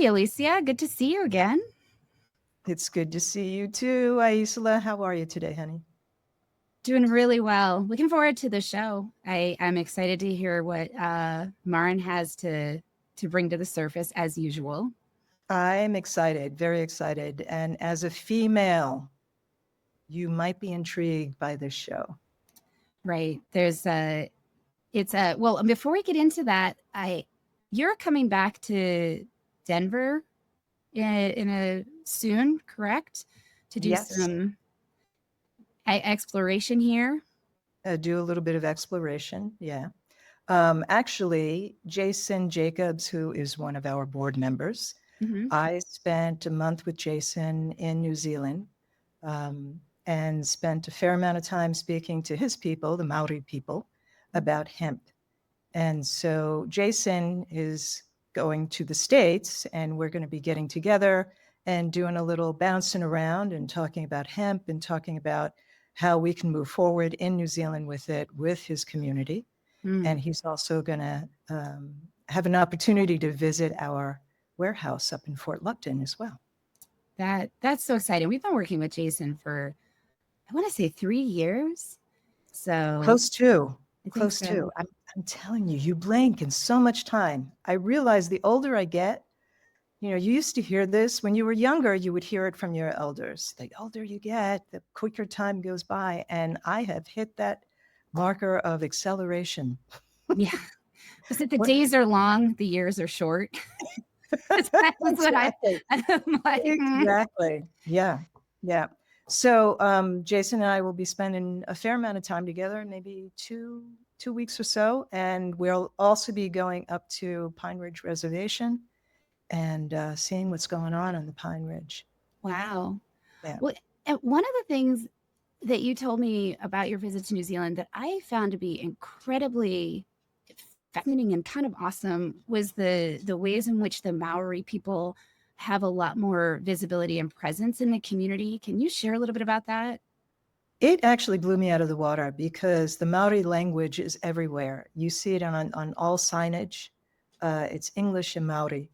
Alicia. Good to see you again. It's good to see you too, Aisla. How are you today, honey? Doing really well. Looking forward to the show. I'm excited to hear what Maren has to bring to the surface as usual. I'm excited, very excited. And as a female, you might be intrigued by this show. Right. Well, before we get into that, you're coming back to Denver in a soon, correct? To do Yes. some exploration here. Do a little bit of exploration, yeah. Actually, Jason Jacobs, who is one of our board members, I spent a month with Jason in New Zealand and spent a fair amount of time speaking to his people, the Maori people, about hemp. And so Jason is going to the States, and we're going to be getting together and doing a little bouncing around and talking about hemp and talking about how we can move forward in New Zealand with it, with his community. And he's also going to have an opportunity to visit our warehouse up in Fort Lupton as well. That's so exciting. We've been working with Jason for, I want to say 3 years. So close to. I'm telling you, you blink in so much time. I realize the older I get, you used to hear this when you were younger, you would hear it from your elders. The older you get, the quicker time goes by. And I have hit that marker of acceleration. Yeah. Was it the days are long, the years are short? That's what I'm like. Exactly. Yeah. Yeah. So Jason and I will be spending a fair amount of time together, maybe two weeks or so. And we'll also be going up to Pine Ridge Reservation and seeing what's going on the Pine Ridge. Wow. Yeah. Well, and one of the things that you told me about your visit to New Zealand that I found to be incredibly fascinating and kind of awesome was the ways in which the Maori people have a lot more visibility and presence in the community. Can you share a little bit about that? It actually blew me out of the water because the Maori language is everywhere. You see it on all signage. It's English and Maori.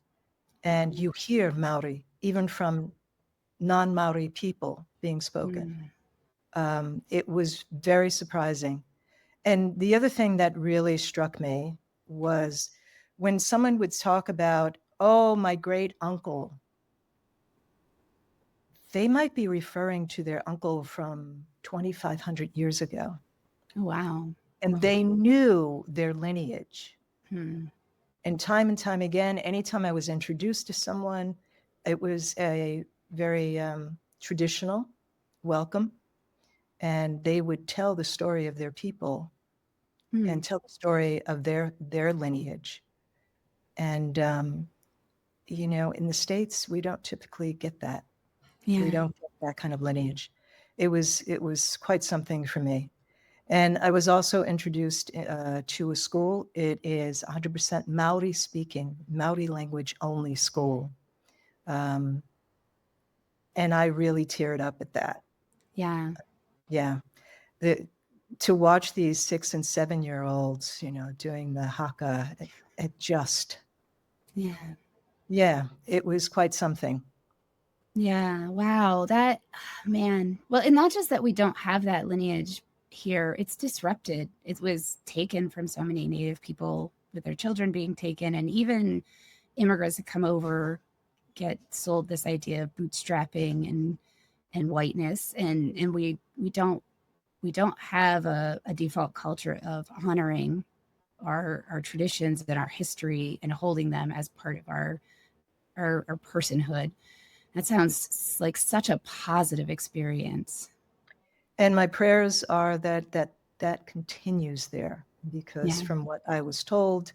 And you hear Maori, even from non-Maori people being spoken. It was very surprising. And the other thing that really struck me was when someone would talk about, oh, my great uncle, they might be referring to their uncle from 2,500 years ago. Oh, wow. And they knew their lineage. And time again, anytime I was introduced to someone, it was a very traditional welcome. And they would tell the story of their people and tell the story of their lineage. And, in the States, we don't typically get that. Yeah. We don't get that kind of lineage. It was quite something for me. And I was also introduced to a school. It is 100% Maori speaking, Maori language only school. And I really teared up at that. Yeah. Yeah. To watch these 6 and 7 year olds, doing the haka, it just, yeah, it was quite something. Yeah. Wow. That, man. Well, and not just that we don't have that lineage here, it's disrupted. It was taken from so many Native people with their children being taken, and even immigrants that come over get sold this idea of bootstrapping and whiteness, and we don't have a default culture of honoring our traditions and our history and holding them as part of our personhood. That sounds like such a positive experience. And my prayers are that continues there, because from what I was told,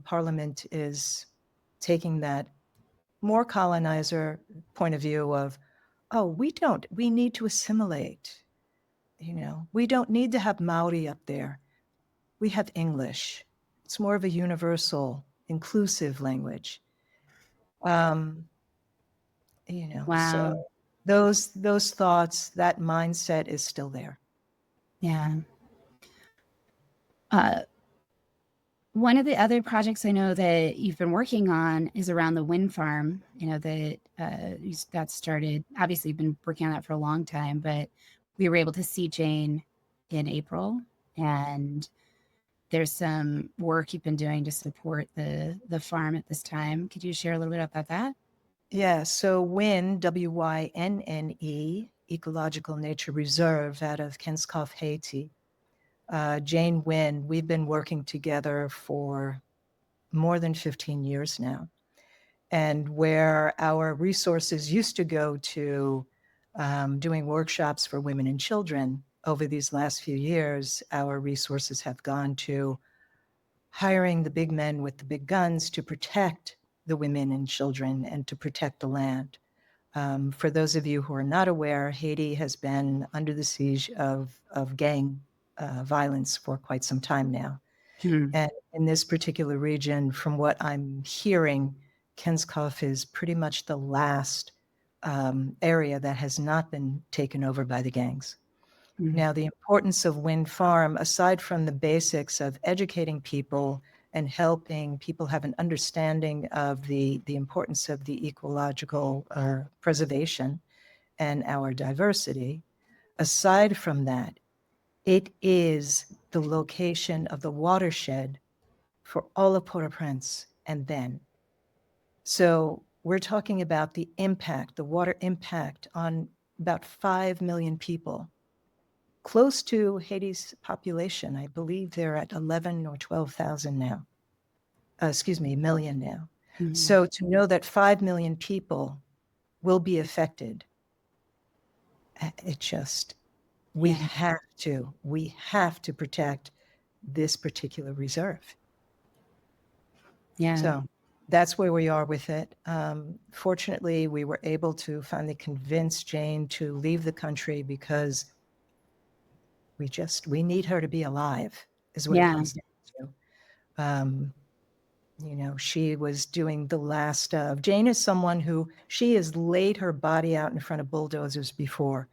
Parliament is taking that more colonizer point of view of, oh, we need to assimilate. We don't need to have Maori up there. We have English. It's more of a universal, inclusive language. Wow. So those thoughts, that mindset is still there. Yeah. One of the other projects I know that you've been working on is around the wind farm, that started, obviously you've been working on that for a long time, but we were able to see Jane in April, and there's some work you've been doing to support the farm at this time. Could you share a little bit about that? Yeah, so WYNNE, WYNNE, Ecological Nature Reserve out of Kenskoff, Haiti. Jane Wynn, we've been working together for more than 15 years now. And where our resources used to go to doing workshops for women and children, over these last few years, our resources have gone to hiring the big men with the big guns to protect the women and children and to protect the land. For those of you who are not aware, Haiti has been under the siege of gang violence for quite some time now. And in this particular region, from what I'm hearing, Kenskoff is pretty much the last area that has not been taken over by the gangs. Now, the importance of wind farm, aside from the basics of educating people and helping people have an understanding of the importance of the ecological preservation and our diversity, aside from that, it is the location of the watershed for all of Port-au-Prince and then. So we're talking about the impact, the water impact on about 5 million people, close to Haiti's population. I believe they're at 11 or 12,000 now. Million now. So to know that 5 million people will be affected, we have to protect this particular reserve. Yeah. So that's where we are with it. Fortunately, we were able to finally convince Jane to leave the country because we need her to be alive, is what it comes down to. She was doing the last of. Jane is someone who, she has laid her body out in front of bulldozers before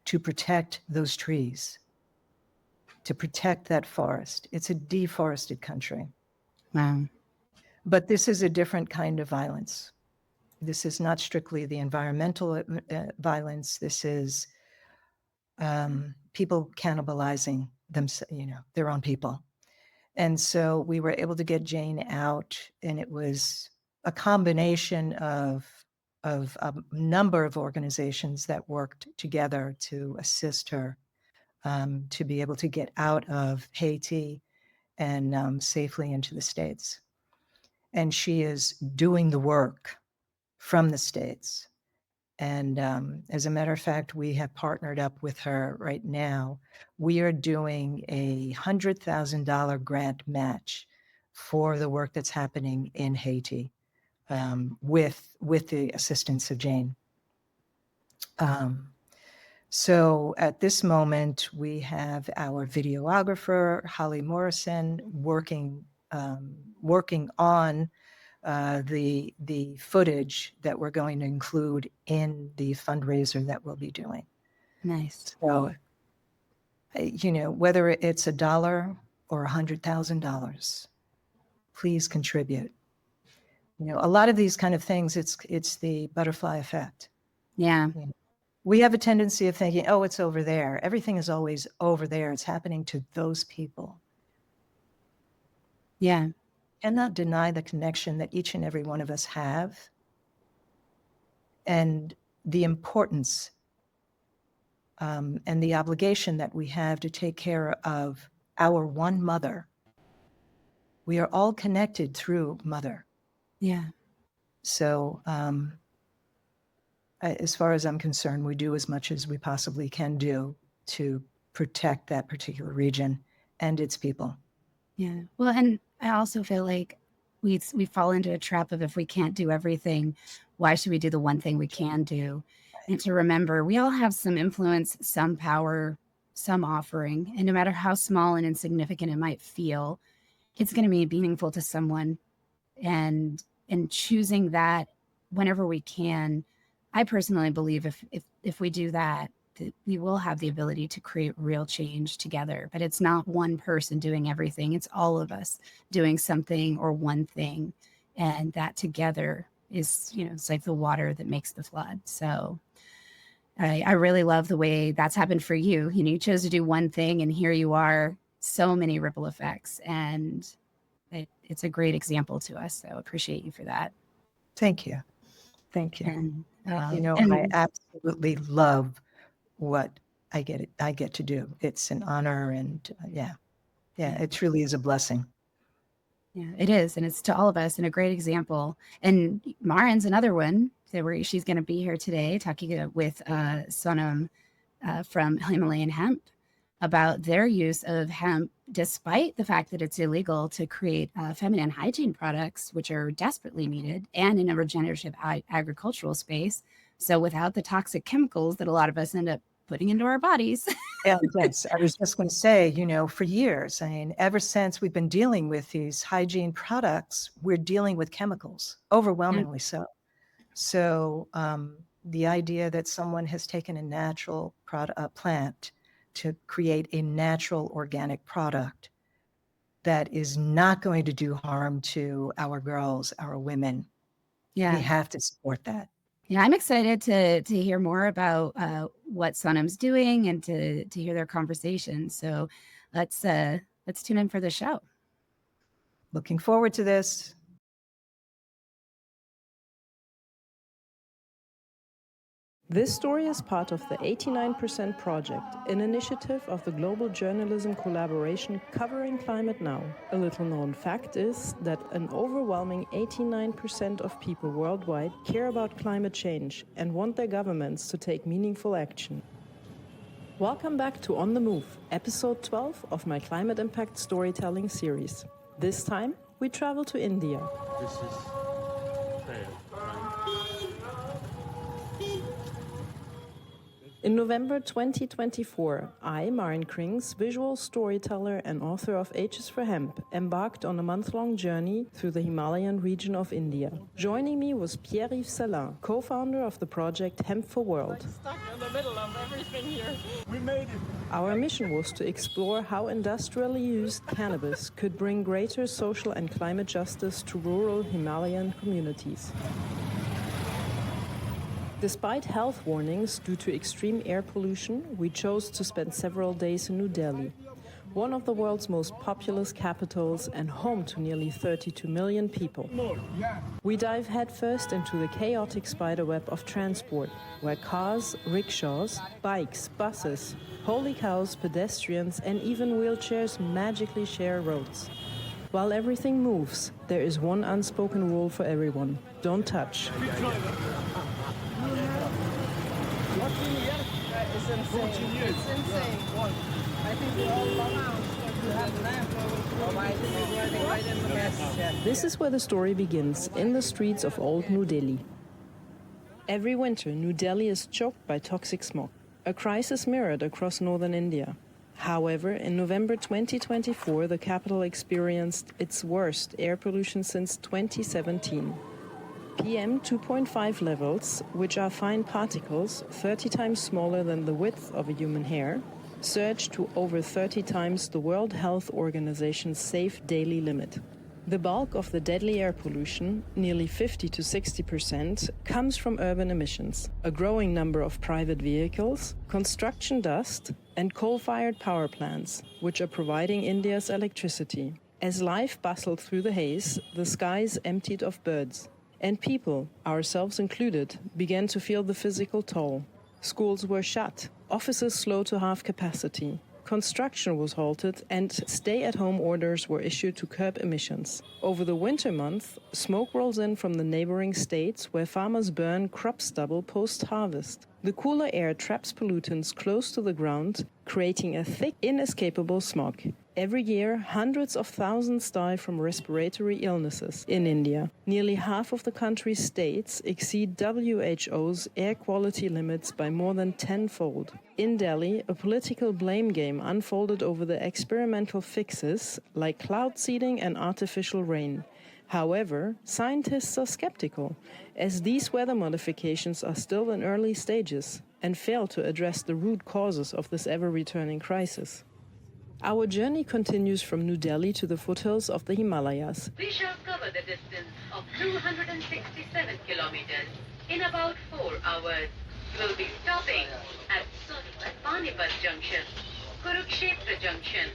to protect those trees, to protect that forest. It's a deforested country. Wow. But this is a different kind of violence. This is not strictly the environmental violence. This is people cannibalizing their own people. And so we were able to get Jane out, and it was a combination of a number of organizations that worked together to assist her to be able to get out of Haiti and safely into the States. And she is doing the work from the States. And as a matter of fact, we have partnered up with her right now. We are doing a $100,000 grant match for the work that's happening in Haiti with the assistance of Jane. So at this moment, we have our videographer, Holly Morrison, working on the footage that we're going to include in the fundraiser that we'll be doing. Nice. So, whether it's $1 or $100,000, please contribute. A lot of these kind of things, it's the butterfly effect. Yeah. We have a tendency of thinking, oh, it's over there. Everything is always over there. It's happening to those people. Yeah. Cannot deny the connection that each and every one of us have and the importance and the obligation that we have to take care of our one mother. We are all connected through mother. Yeah. So as far as I'm concerned, we do as much as we possibly can do to protect that particular region and its people. Yeah. Well, and I also feel like we fall into a trap of, if we can't do everything, why should we do the one thing we can do? And to remember, we all have some influence, some power, some offering, and no matter how small and insignificant it might feel, it's going to be meaningful to someone. And choosing that whenever we can, I personally believe if we do that, we will have the ability to create real change together. But it's not one person doing everything. It's all of us doing something or one thing. And that together is, it's like the water that makes the flood. So I really love the way that's happened for you. You chose to do one thing, and here you are, so many ripple effects. And it's a great example to us. So appreciate you for that. Thank you. Thank you. And, I absolutely love what I get to do. It's an honor, and it truly is a blessing. Yeah, it is. And it's to all of us, and a great example. And Maren's another one. So she's going to be here today talking with Sonam from Himalayan Hemp about their use of hemp, despite the fact that it's illegal, to create feminine hygiene products, which are desperately needed, and in a regenerative agricultural space. So without the toxic chemicals that a lot of us end up putting into our bodies. Yes, I was just going to say, for years, ever since we've been dealing with these hygiene products, we're dealing with chemicals, overwhelmingly so. So the idea that someone has taken a natural plant to create a natural organic product that is not going to do harm to our girls, our women, we have to support that. Yeah, I'm excited to hear more about what Sonam's doing and to hear their conversation. So let's tune in for the show. Looking forward to this. This story is part of the 89% Project, an initiative of the Global Journalism Collaboration covering climate now. A little known fact is that an overwhelming 89% of people worldwide care about climate change and want their governments to take meaningful action. Welcome back to On the Move, episode 12 of my Climate Impact Storytelling series. This time, we travel to India. This is fair. In November 2024, I, Maren Krings, visual storyteller and author of H's for Hemp, embarked on a month-long journey through the Himalayan region of India. Joining me was Pierre-Yves Salin, co-founder of the project Hemp for World. Stuck in the middle of everything here. We made it. Our mission was to explore how industrially used cannabis could bring greater social and climate justice to rural Himalayan communities. Despite health warnings due to extreme air pollution, we chose to spend several days in New Delhi, one of the world's most populous capitals and home to nearly 32 million people. We dive headfirst into the chaotic spiderweb of transport, where cars, rickshaws, bikes, buses, holy cows, pedestrians, and even wheelchairs magically share roads. While everything moves, there is one unspoken rule for everyone: don't touch. It's insane. It's insane. I think we all love. This is where the story begins, in the streets of old New Delhi. Every winter, New Delhi is choked by toxic smog, a crisis mirrored across northern India. However, in November 2024, the capital experienced its worst air pollution since 2017. PM 2.5 levels, which are fine particles 30 times smaller than the width of a human hair, surged to over 30 times the World Health Organization's safe daily limit. The bulk of the deadly air pollution, nearly 50 to 60%, comes from urban emissions, a growing number of private vehicles, construction dust, and coal-fired power plants, which are providing India's electricity. As life bustled through the haze, the skies emptied of birds. And people, ourselves included, began to feel the physical toll. Schools were shut, offices slow to half capacity, construction was halted, and stay-at-home orders were issued to curb emissions. Over the winter month, smoke rolls in from the neighboring states where farmers burn crop stubble post-harvest. The cooler air traps pollutants close to the ground, creating a thick, inescapable smog. Every year, hundreds of thousands die from respiratory illnesses in India. Nearly half of the country's states exceed WHO's air quality limits by more than tenfold. In Delhi, a political blame game unfolded over the experimental fixes like cloud seeding and artificial rain. However, scientists are skeptical, as these weather modifications are still in early stages. and fail to address the root causes of this ever-returning crisis. Our journey continues from New Delhi to the foothills of the Himalayas. We shall cover the distance of 267 kilometers in about 4 hours. We'll be stopping at Panipat Junction, Kurukshetra Junction,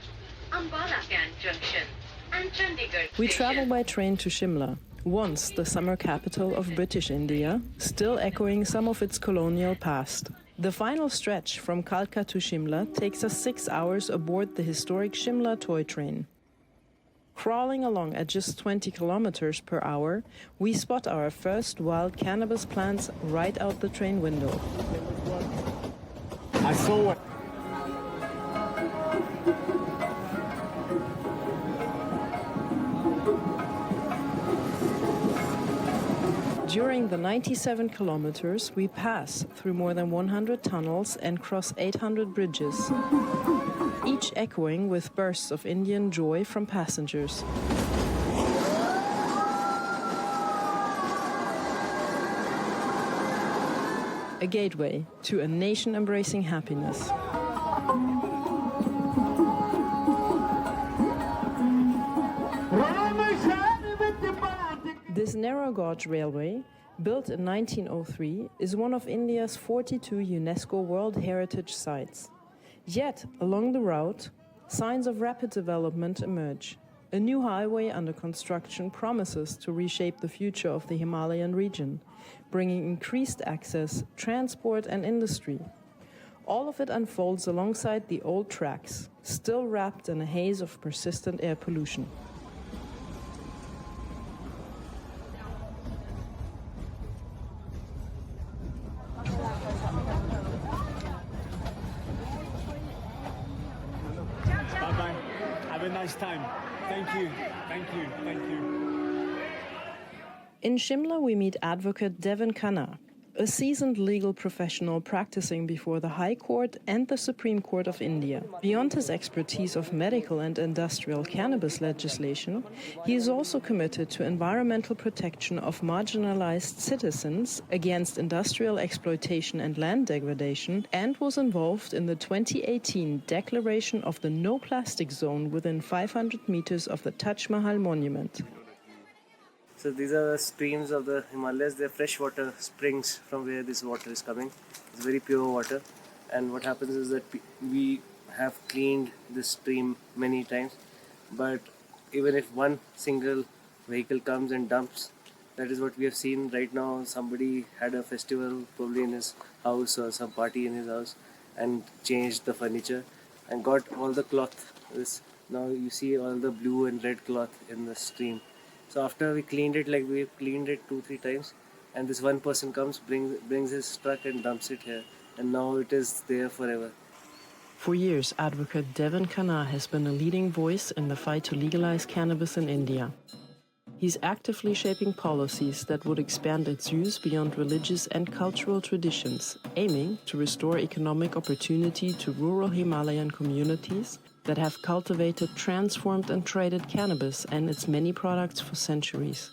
Ambala Camp Junction, and Chandigarh We Station. travel by train to Shimla, once the summer capital of British India, still echoing some of its colonial past. The final stretch from Kalka to Shimla takes us 6 hours aboard the historic Shimla toy train. Crawling along at just 20 kilometers per hour, we spot our first wild cannabis plants right out the train window. I saw it. During the 97 kilometers, we pass through more than 100 tunnels and cross 800 bridges, each echoing with bursts of Indian joy from passengers. A gateway to a nation embracing happiness. This narrow gauge railway, built in 1903, is one of India's 42 UNESCO World Heritage Sites. Yet, along the route, signs of rapid development emerge. A new highway under construction promises to reshape the future of the Himalayan region, bringing increased access, transport, and industry. All of it unfolds alongside the old tracks, still wrapped in a haze of persistent air pollution. Bye-bye. Have a nice time. Thank you. Thank you. Thank you. In Shimla, we meet advocate Devin Khanna, a seasoned legal professional practicing before the High Court and the Supreme Court of India. Beyond his expertise of medical and industrial cannabis legislation, he is also committed to environmental protection of marginalized citizens against industrial exploitation and land degradation, and was involved in the 2018 declaration of the no plastic zone within 500 meters of the Taj Mahal monument. So these are the streams of the Himalayas. They're freshwater springs from where this water is coming. It's very pure water. And what happens is that we have cleaned this stream many times. But even if one single vehicle comes and dumps, that is what we have seen right now. Somebody had a festival probably in his house or some party in his house and changed the furniture and got all the cloth. Now you see all the blue and red cloth in the stream. So after we cleaned it, like we cleaned it 2-3 times, and this one person comes, brings his truck and dumps it here, and now it is there forever. For years, advocate Devin Khanna has been a leading voice in the fight to legalize cannabis in India. He's actively shaping policies that would expand its use beyond religious and cultural traditions, aiming to restore economic opportunity to rural Himalayan communities that have cultivated, transformed, and traded cannabis and its many products for centuries.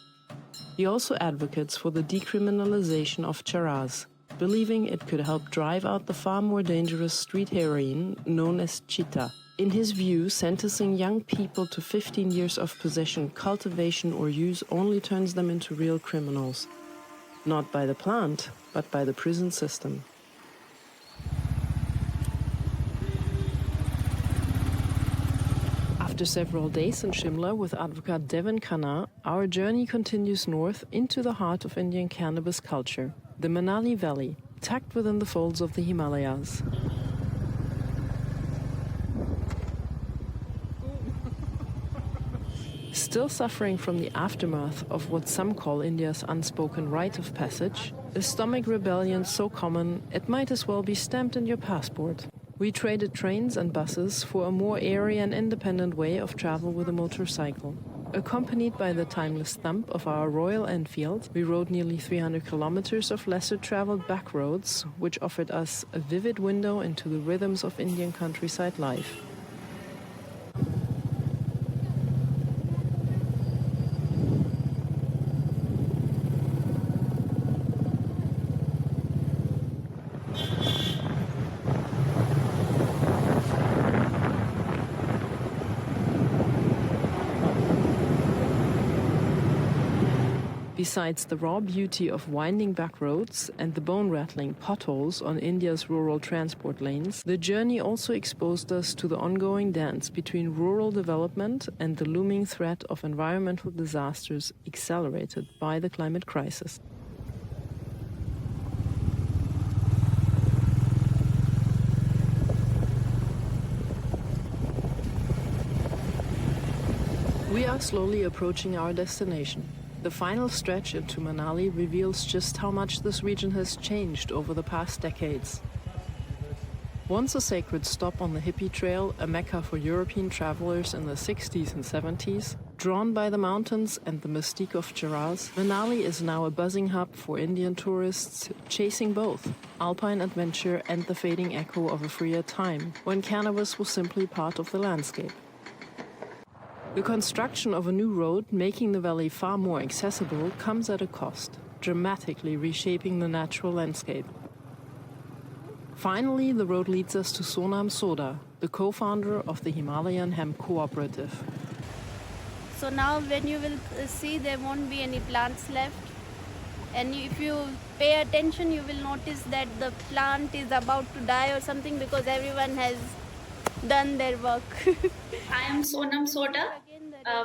He also advocates for the decriminalization of charas, believing it could help drive out the far more dangerous street heroin known as chitta. In his view, sentencing young people to 15 years of possession, cultivation, or use only turns them into real criminals. Not by the plant, but by the prison system. After several days in Shimla with advocate Devin Khanna, our journey continues north into the heart of Indian cannabis culture, the Manali Valley, tucked within the folds of the Himalayas. Still suffering from the aftermath of what some call India's unspoken rite of passage, a stomach rebellion so common it might as well be stamped in your passport. We traded trains and buses for a more airy and independent way of travel with a motorcycle. Accompanied by the timeless thump of our Royal Enfield, we rode nearly 300 kilometers of lesser-traveled back roads, which offered us a vivid window into the rhythms of Indian countryside life. Besides the raw beauty of winding back roads and the bone-rattling potholes on India's rural transport lanes, the journey also exposed us to the ongoing dance between rural development and the looming threat of environmental disasters accelerated by the climate crisis. We are slowly approaching our destination. The final stretch into Manali reveals just how much this region has changed over the past decades. Once a sacred stop on the hippie trail, a mecca for European travelers in the 60s and 70s, drawn by the mountains and the mystique of Cheras, Manali is now a buzzing hub for Indian tourists chasing both alpine adventure and the fading echo of a freer time, when cannabis was simply part of the landscape. The construction of a new road, making the valley far more accessible, comes at a cost, dramatically reshaping the natural landscape. Finally, the road leads us to Sonam Sodha, the co-founder of the Himalayan Hemp cooperative. So now when you will see, there won't be any plants left. And if you pay attention, you will notice that the plant is about to die or something because everyone has done their work. I am Sonam Sodha,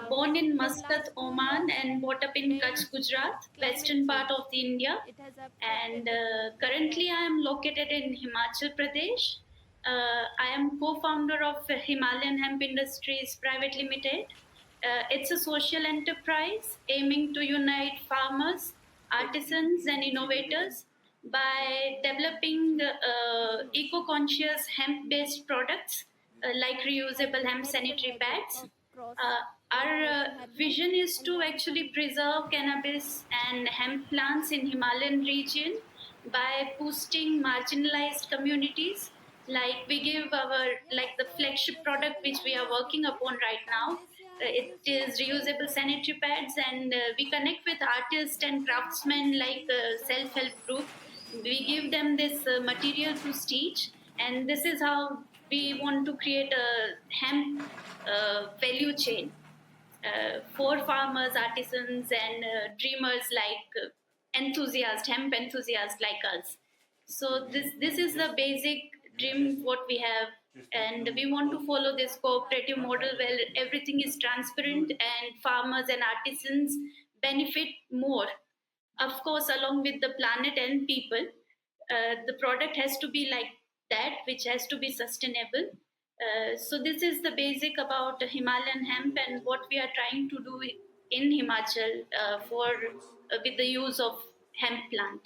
born in Muscat, Oman and brought up in Kutch, Gujarat, western part of the India. And currently I am located in Himachal Pradesh. I am co-founder of Himalayan Hemp Industries Private Limited. It's a social enterprise aiming to unite farmers, artisans and innovators by developing eco-conscious hemp-based products like reusable hemp sanitary pads. Our vision is to actually preserve cannabis and hemp plants in Himalayan region by boosting marginalized communities. Like we give the flagship product which we are working upon right now. It is reusable sanitary pads, and we connect with artists and craftsmen like self-help group. We give them this material to stitch, and this is how we want to create a hemp value chain for farmers, artisans, and dreamers like hemp enthusiasts like us. So this is the basic dream what we have, and we want to follow this cooperative model where everything is transparent and farmers and artisans benefit more. Of course, along with the planet and people, the product has to be like that, which has to be sustainable. So this is the basic about Himalayan hemp and what we are trying to do in Himachal with the use of hemp plant.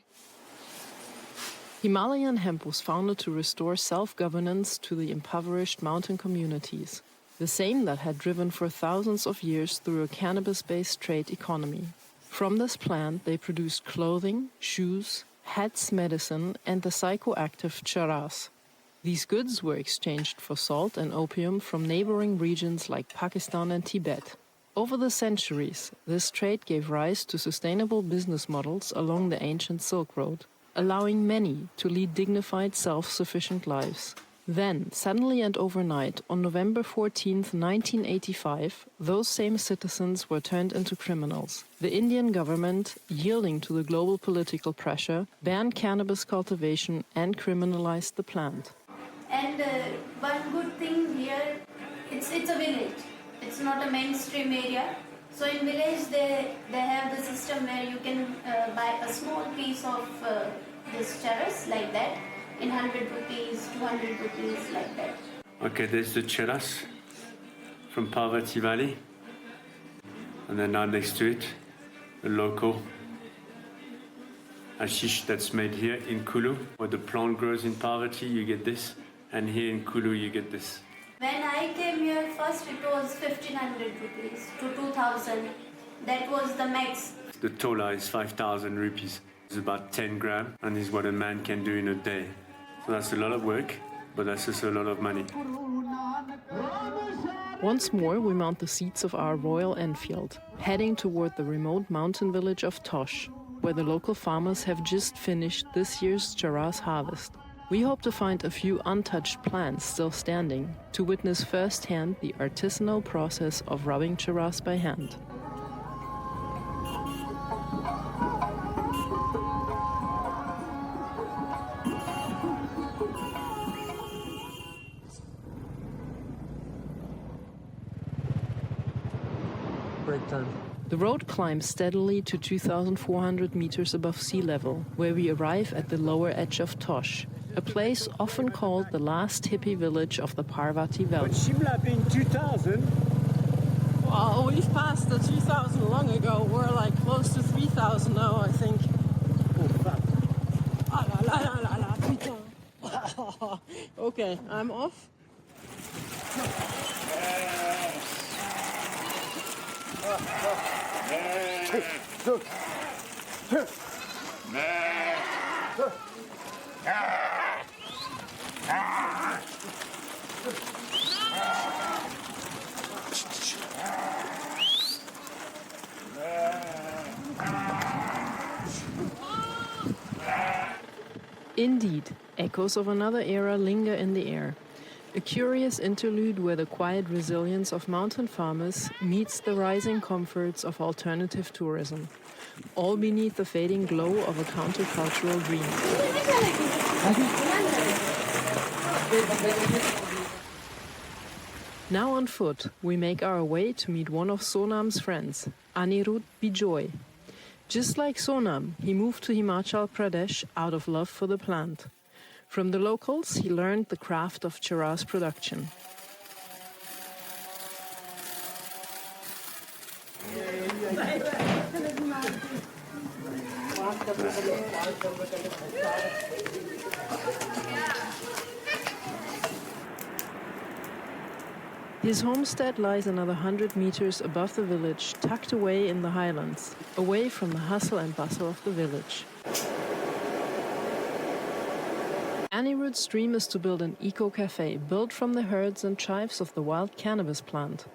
Himalayan Hemp was founded to restore self-governance to the impoverished mountain communities, the same that had driven for thousands of years through a cannabis-based trade economy. From this plant, they produced clothing, shoes, hats, medicine, and the psychoactive charas. These goods were exchanged for salt and opium from neighboring regions like Pakistan and Tibet. Over the centuries, this trade gave rise to sustainable business models along the ancient Silk Road, allowing many to lead dignified, self-sufficient lives. Then, suddenly and overnight, on November 14, 1985, those same citizens were turned into criminals. The Indian government, yielding to the global political pressure, banned cannabis cultivation and criminalized the plant. And one good thing here, it's a village. It's not a mainstream area. So in village, they have the system where you can buy a small piece of this charas like that in 100 rupees, 200 rupees, like that. Okay, there's the charas from Parvati Valley. And then now next to it, the local hashish that's made here in Kulu. Where the plant grows in Parvati, you get this. And here in Kulu, you get this. When I came here first, it was 1,500 rupees to 2,000. That was the max. The tola is 5,000 rupees. It's about 10 grams, and is what a man can do in a day. So that's a lot of work, but that's also a lot of money. Once more, we mount the seats of our Royal Enfield, heading toward the remote mountain village of Tosh, where the local farmers have just finished this year's charas harvest. We hope to find a few untouched plants still standing to witness firsthand the artisanal process of rubbing charas by hand. break time. The road climbs steadily to 2,400 meters above sea level, where we arrive at the lower edge of Tosh, a place often called the last hippie village of the Parvati Valley. But Shimla being 2,000? Well, we've passed the 2,000 long ago. We're like close to 3,000 now, I think. Oh, fuck. Ah la la la la la, putain. Okay, I'm off. Indeed, echoes of another era linger in the air. A curious interlude where the quiet resilience of mountain farmers meets the rising comforts of alternative tourism, all beneath the fading glow of a countercultural dream. Now on foot, we make our way to meet one of Sonam's friends, Anirudh Bijoy. Just like Sonam, he moved to Himachal Pradesh out of love for the plant. From the locals, he learned the craft of charas production. His homestead lies another 100 meters above the village, tucked away in the highlands, away from the hustle and bustle of the village. Anirudh's dream is to build an eco-cafe built from the herds and chives of the wild cannabis plant.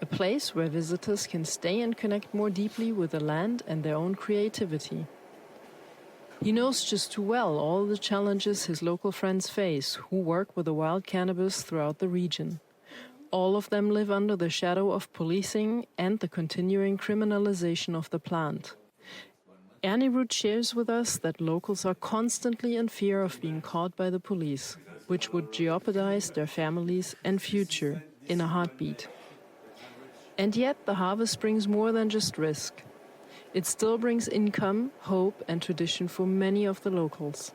A place where visitors can stay and connect more deeply with the land and their own creativity. He knows just too well all the challenges his local friends face who work with the wild cannabis throughout the region. All of them live under the shadow of policing and the continuing criminalization of the plant. Anirudh shares with us that locals are constantly in fear of being caught by the police, which would jeopardize their families and future in a heartbeat. And yet the harvest brings more than just risk. It still brings income, hope, and tradition for many of the locals.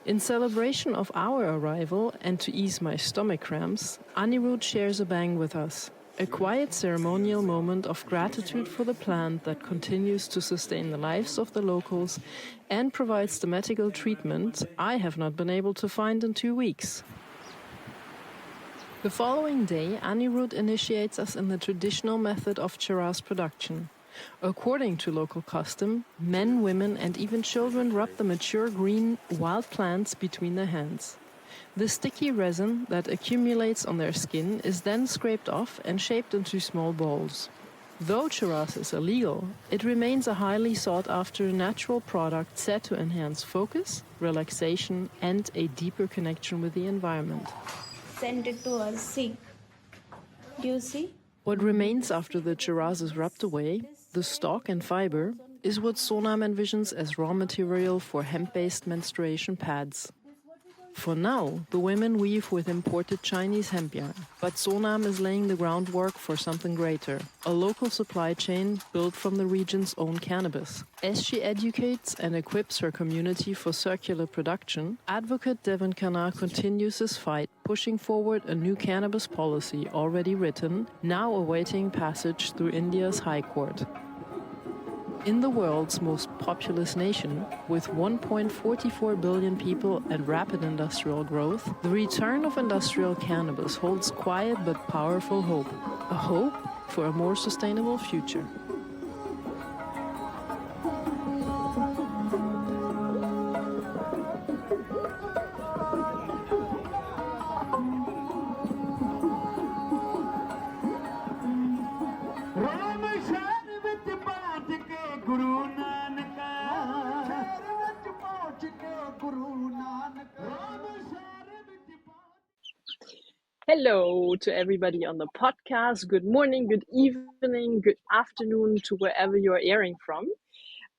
In celebration of our arrival and to ease my stomach cramps, Anirudh shares a bang with us. A quiet ceremonial moment of gratitude for the plant that continues to sustain the lives of the locals and provides the medical treatment I have not been able to find in 2 weeks. The following day, Anirudh initiates us in the traditional method of charas production. According to local custom, men, women, and even children rub the mature green wild plants between their hands. The sticky resin that accumulates on their skin is then scraped off and shaped into small balls. Though charas is illegal, it remains a highly sought-after natural product set to enhance focus, relaxation, and a deeper connection with the environment. Send it to us. See. Do you see? What remains after the charas is rubbed away, the stalk and fiber, is what Sonam envisions as raw material for hemp-based menstruation pads. For now, the women weave with imported Chinese hemp yarn, but Sonam is laying the groundwork for something greater, a local supply chain built from the region's own cannabis. As she educates and equips her community for circular production, advocate Devin Khanna continues his fight, pushing forward a new cannabis policy already written, now awaiting passage through India's High Court. In the world's most populous nation, with 1.44 billion people and rapid industrial growth, the return of industrial cannabis holds quiet but powerful hope. A hope for a more sustainable future. Hello to everybody on the podcast. Good morning, good evening, good afternoon to wherever you're airing from.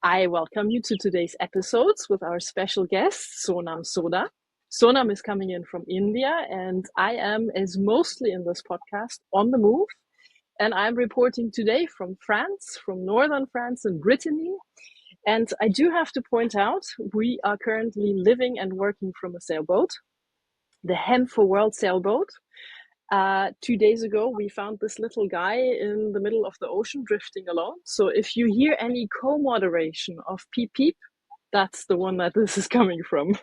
I welcome you to today's episodes with our special guest, Sonam Sodha. Sonam is coming in from India, and I am, as mostly in this podcast, on the move. and I'm reporting today from France, from northern France in Brittany. And I do have to point out, we are currently living and working from a sailboat, the Hemp for World sailboat. 2 days ago, we found this little guy in the middle of the ocean drifting alone. So if you hear any co-moderation of peep peep, that's the one that this is coming from.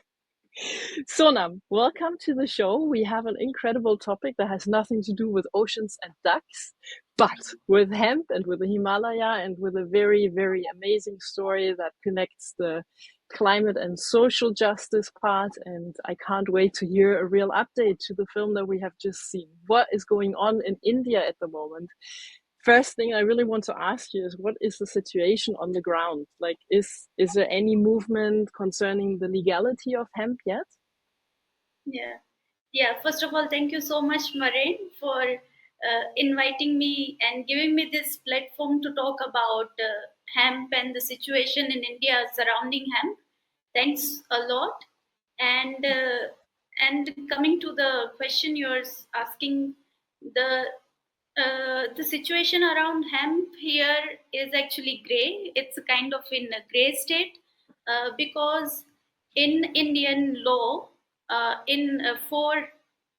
Sonam, welcome to the show. We have an incredible topic that has nothing to do with oceans and ducks, but with hemp and with the Himalaya and with a very, very amazing story that connects the climate and social justice part. And I can't wait to hear a real update to the film that we have just seen. What is going on in India at the moment? First thing I really want to ask you is, what is the situation on the ground? Like, is there any movement concerning the legality of hemp yet? Yeah. First of all, thank you so much, Maren, for inviting me and giving me this platform to talk about hemp and the situation in India surrounding hemp. Thanks a lot. And coming to the question you're asking, the situation around hemp here is actually gray. It's a kind of in a gray state because in Indian law, for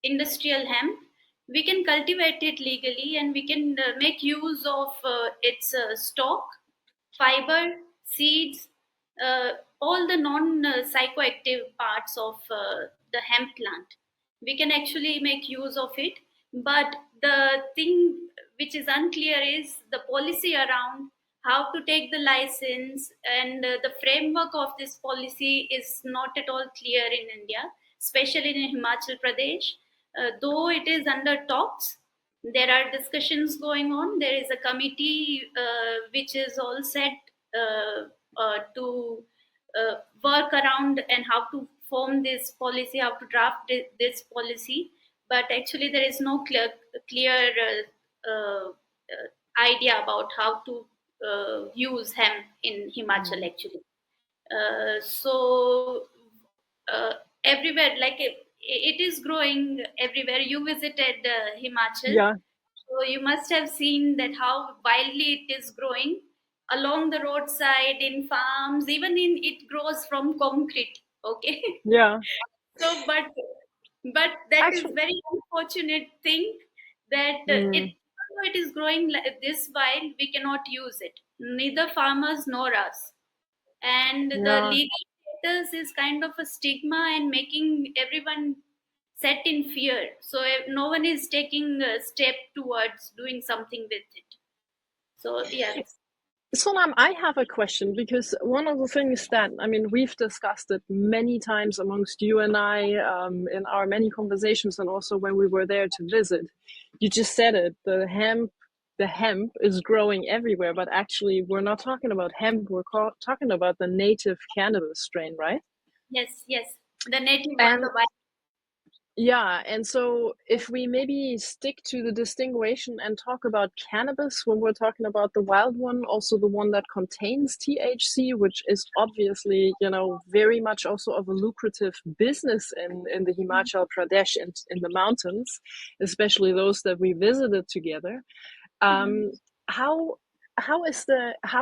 industrial hemp, we can cultivate it legally and we can make use of its stock, fiber, seeds, all the non psychoactive parts of the hemp plant. We can actually make use of it, but the thing which is unclear is the policy around how to take the license, and the framework of this policy is not at all clear in India, especially in Himachal Pradesh. Though it is under talks, there are discussions going on. There is a committee which is all set to work around and how to form this policy, how to draft this policy. But actually, there is no clear idea about how to use hemp in Himachal. Actually, so everywhere, like it is growing everywhere. You visited Himachal. Yeah. So you must have seen that how wildly it is growing along the roadside, in farms, even in it grows from concrete. Okay. Yeah. So, but that is very unfortunate thing that although it is growing like this wild, we cannot use it. Neither farmers nor us. And the legal status is kind of a stigma and making everyone set in fear. So no one is taking a step towards doing something with it. So yeah. Sonam, I have a question, because one of the things that, I mean, we've discussed it many times amongst you and I in our many conversations, and also when we were there to visit. You just said it, the hemp is growing everywhere, but actually we're not talking about hemp, we're talking about the native cannabis strain, right? Yes, the native one, the wild. Yeah, and so if we maybe stick to the distinguishing and talk about cannabis when we're talking about the wild one, also the one that contains THC, which is obviously, very much also of a lucrative business in the Himachal Pradesh and in the mountains, especially those that we visited together. How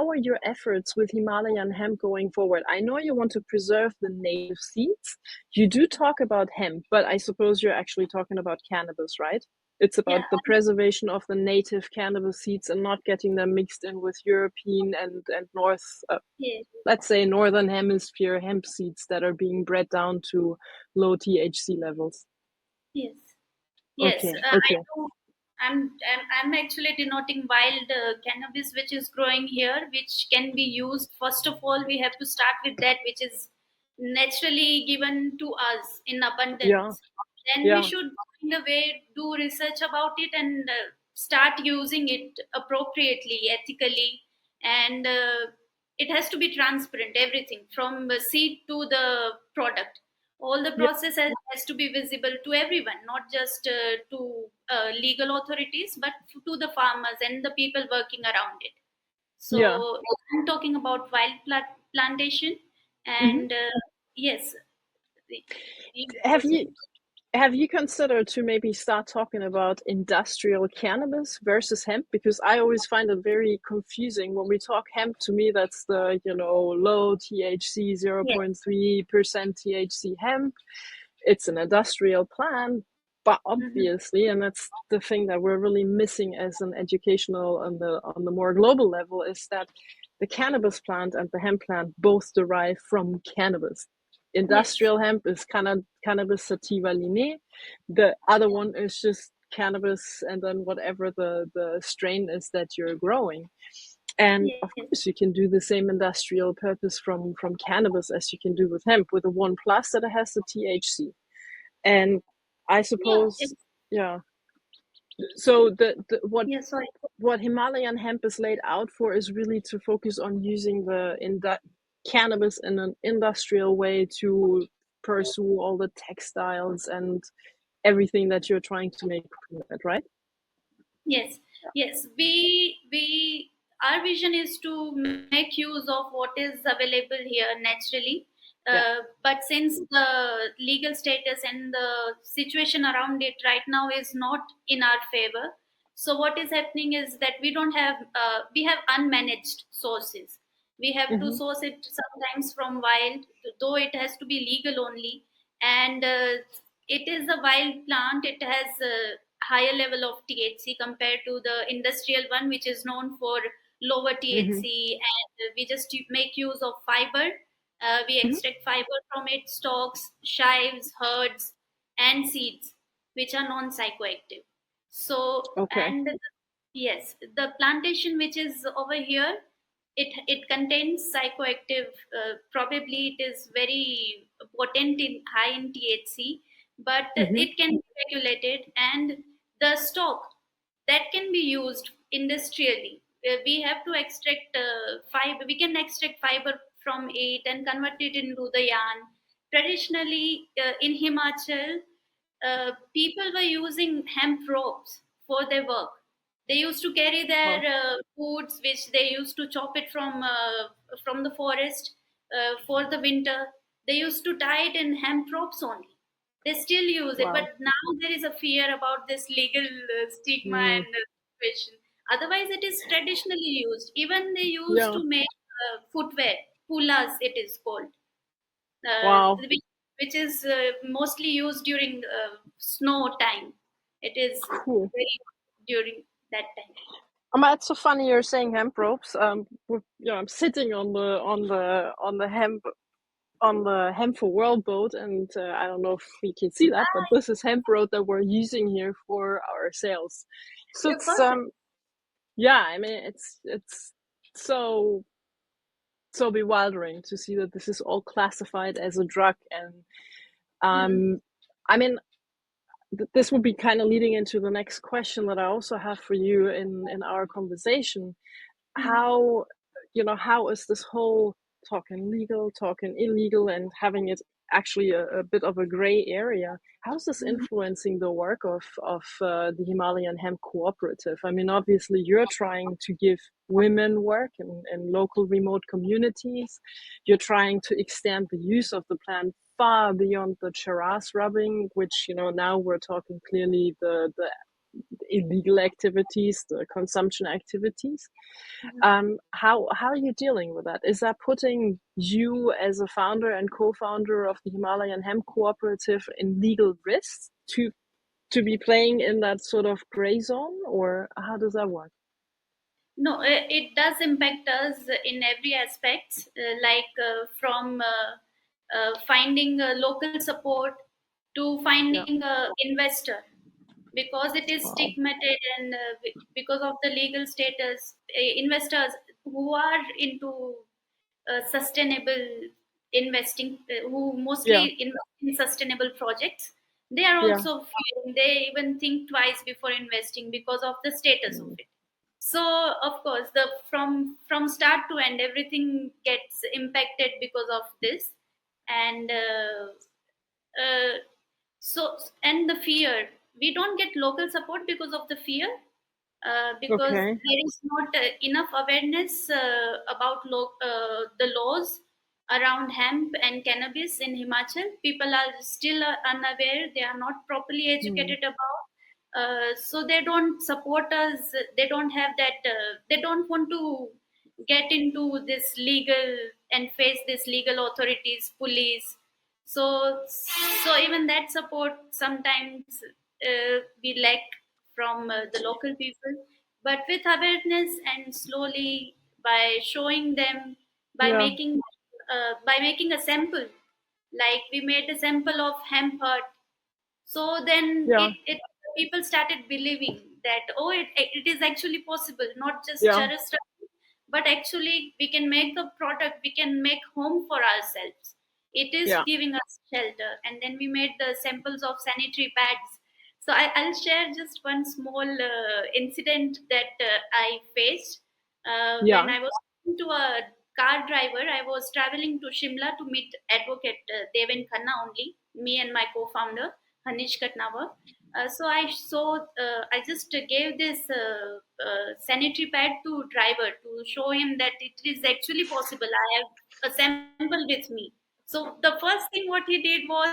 are your efforts with Himalayan hemp going forward? I know you want to preserve the native seeds. You do talk about hemp, but I suppose you're actually talking about cannabis, right? It's about the preservation of the native cannabis seeds and not getting them mixed in with European and let's say Northern Hemisphere hemp seeds that are being bred down to low THC levels. Yes. Okay. I'm actually denoting wild cannabis, which is growing here, which can be used. First of all, we have to start with that which is naturally given to us in abundance. Then we should, in a way, do research about it and start using it appropriately, ethically, and it has to be transparent. Everything from the seed to the product, all the process has to be visible to everyone, not just to legal authorities, but to the farmers and the people working around it. So I'm talking about wild plantation, and yes. have you considered to maybe start talking about industrial cannabis versus hemp? Because I always find it very confusing when we talk hemp. To me, that's the, you know, low THC, 0.3% THC hemp. It's an industrial plant, but obviously, and that's the thing that we're really missing as an educational on the more global level, is that the cannabis plant and the hemp plant both derive from cannabis. Industrial hemp is cannabis sativa linea. The other one is just cannabis, and then whatever the strain is that you're growing. And of course, you can do the same industrial purpose from cannabis as you can do with hemp, with a 1+ that it has the THC. And I suppose, so what Himalayan hemp is laid out for is really to focus on using the cannabis in an industrial way to pursue all the textiles and everything that you're trying to make from it, right? Yes, yes. We our vision is to make use of what is available here naturally. But since the legal status and the situation around it right now is not in our favor, so what is happening is that we don't have we have unmanaged sources. We have to source it sometimes from wild, though it has to be legal only, and it is a wild plant. It has higher level of THC compared to the industrial one, which is known for lower THC, and we just make use of fiber. We extract fiber from it, stalks, chives, herds, and seeds, which are non-psychoactive. So, and yes, the plantation which is over here, it contains psychoactive. Probably it is very potent in high in THC, but it can be regulated, and the stock that can be used industrially. We have to extract fiber. We can extract fiber from it and convert it into the yarn. Traditionally, in Himachal, people were using hemp ropes for their work. They used to carry their foods, which they used to chop it from the forest for the winter. They used to tie it in hemp ropes only. They still use it, but now there is a fear about this legal stigma and situation. Otherwise, it is traditionally used. Even they used to make footwear, pulas, it is called, which is mostly used during snow time. It is very during that time. It's so funny you're saying hemp ropes. I'm sitting on the hemp for world boat, and I don't know if we can see that, but this is hemp rope that we're using here for our sales. So it's I mean it's so bewildering to see that this is all classified as a drug, and I mean this would be kind of leading into the next question that I also have for you in our conversation. How is this whole talking legal, talking illegal, and having it actually a bit of a gray area? How's this influencing the work of the Himalayan Hemp Cooperative? I mean, obviously, you're trying to give women work in local remote communities. You're trying to extend the use of the plant far beyond the charas rubbing, which, now we're talking clearly the illegal activities, the consumption activities. How are you dealing with that? Is that putting you as a founder and co-founder of the Himalayan Hemp Cooperative in legal risks to be playing in that sort of gray zone, or how does that work? No, it does impact us in every aspect, from finding local support to finding an investor, because it is stigmatized, and because of the legal status, investors who are into sustainable investing, who mostly invest in sustainable projects, they are also fearing. They even think twice before investing because of the status of it. So of course, the from start to end, everything gets impacted because of this, and and the fear. We don't get local support because of the fear, because there is not enough awareness about the laws around hemp and cannabis in Himachal. People are still unaware. They are not properly educated about. So they don't support us. They don't have that. They don't want to get into this legal and face this legal authorities, police. So even that support sometimes we lack from the local people. But with awareness and slowly by showing them, by Yeah. making a sample, like we made a sample of hemp hut. So then Yeah. it people started believing that, oh, it is actually possible, not just Yeah. charas, but actually we can make a product, we can make home for ourselves. It is Yeah. giving us shelter. And then we made the samples of sanitary pads. So I'll share just one small incident that I faced when Yeah. I was talking to a car driver. I was traveling to Shimla to meet advocate Deven Khanna only, me and my co-founder Hanish Katnavar. I just gave this sanitary pad to driver to show him that it is actually possible. I have a sample with me. So the first thing what he did was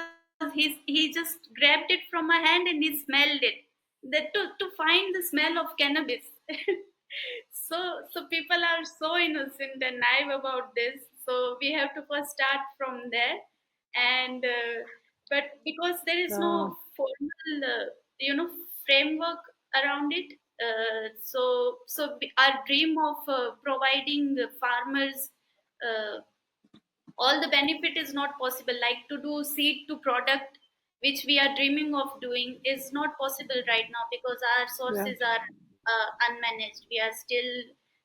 he just grabbed it from my hand and he smelled it. That to find the smell of cannabis. So people are so innocent and naive about this. So we have to first start from there, and but because there is Yeah. no formal framework around it, our dream of providing farmers uh, all the benefit is not possible, like to do seed to product, which we are dreaming of doing, is not possible right now because our Yeah. sources are unmanaged. We are still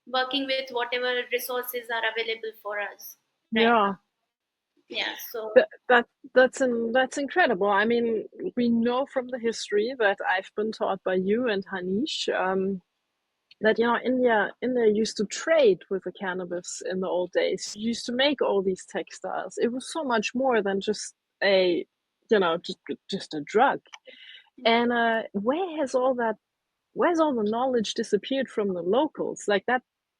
working with whatever resources are available for us right Yeah. now. Yeah, so That's incredible. I mean, we know from the history that I've been taught by you and Hanish, that India used to trade with the cannabis in the old days. You used to make all these textiles. It was so much more than just a just a drug. And where's all the knowledge disappeared from the locals? Like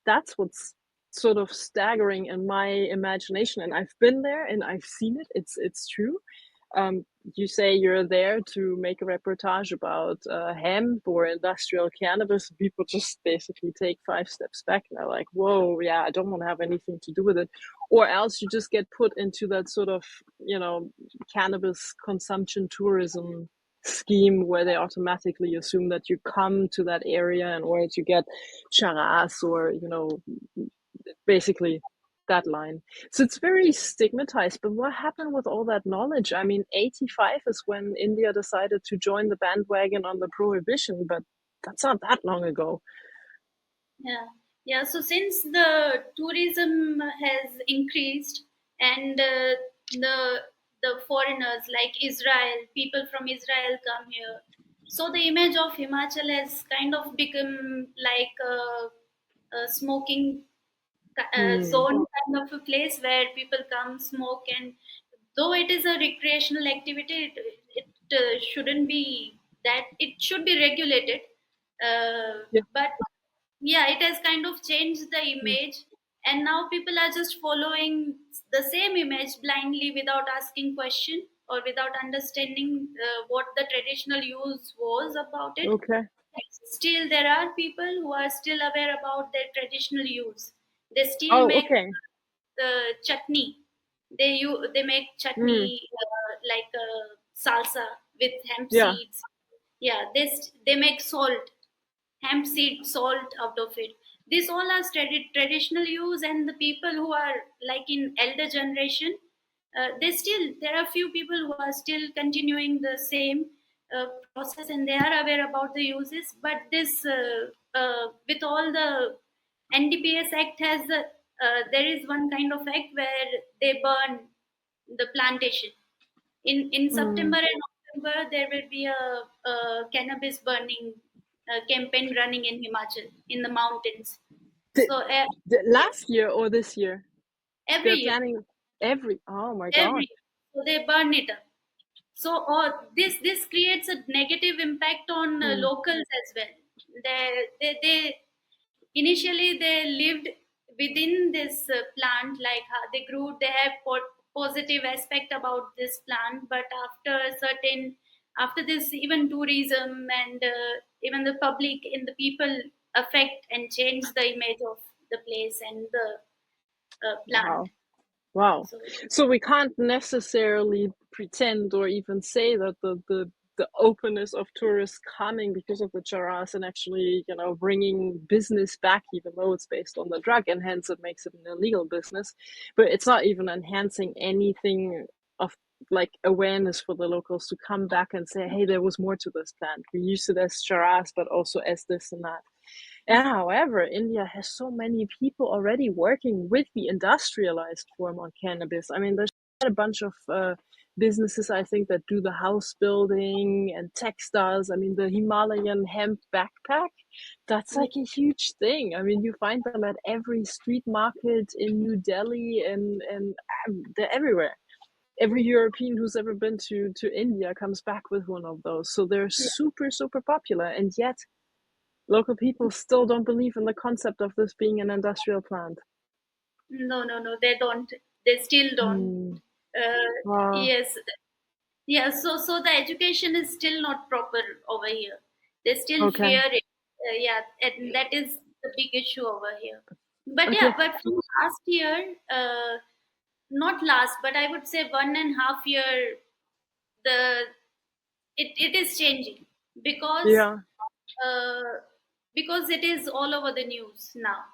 that's what's sort of staggering in my imagination. And I've been there and I've seen it. It's true. You say you're there to make a reportage about hemp or industrial cannabis. People just basically take 5 steps back and they're like, whoa, yeah, I don't want to have anything to do with it. Or else you just get put into that sort of, cannabis consumption tourism scheme where they automatically assume that you come to that area in order to get charas or, basically that line. So it's very stigmatized. But what happened with all that knowledge? I mean, 85 is when India decided to join the bandwagon on the prohibition, but that's not that long ago. yeah. So since the tourism has increased and the foreigners like Israel, people from Israel come here, so the image of Himachal has kind of become like a smoking Hmm. zone kind of a place where people come smoke. And though it is a recreational activity, it shouldn't be that. It should be regulated, Yeah. but yeah, it has kind of changed the image. And now people are just following the same image blindly without asking question or without understanding what the traditional use was about it. Okay. Still there are people who are still aware about their traditional use. They still Oh, make okay. chutney. They make Mm. chutney like salsa with hemp Yeah. seeds. Yeah, they make salt, hemp seed salt out of it. These all are traditional use, and the people who are like in elder generation, there are few people who are still continuing the same process, and they are aware about the uses. But this with all the NDPS Act has there is one kind of act where they burn the plantation. In Mm. September and October, there will be a cannabis burning campaign running in Himachal in the mountains. The, So last year or this year? every They're year, planning oh my God. every year, so they burn it up. So this creates a negative impact on Mm. locals as well. They initially they lived within this plant, like how they grew, they have positive aspect about this plant, but after this, even tourism and even the public and the people affect and change the image of the place and the plant. Wow. Wow. So So we can't necessarily pretend or even say that the openness of tourists coming because of the charas and actually, bringing business back, even though it's based on the drug, and hence it makes it an illegal business. But it's not even enhancing anything of like awareness for the locals to come back and say, hey, there was more to this plant. We used it as charas, but also as this and that. And however, India has so many people already working with the industrialized form on cannabis. I mean, there's quite a bunch of businesses, I think, that do the house building and textiles. I mean, the Himalayan hemp backpack, that's like a huge thing. I mean, you find them at every street market in New Delhi, and they're everywhere. Every European who's ever been to India comes back with one of those. So they're super, super popular. And yet, local people still don't believe in the concept of this being an industrial plant. no, they don't. They still don't. Wow. Yes, yeah. So the education is still not proper over here. They still Okay. fear it. Yeah, and that is the big issue over here. But Okay. yeah, but from last year, not last, but I would say 1.5 year, the it is changing because Yeah. uh, because it is all over the news now.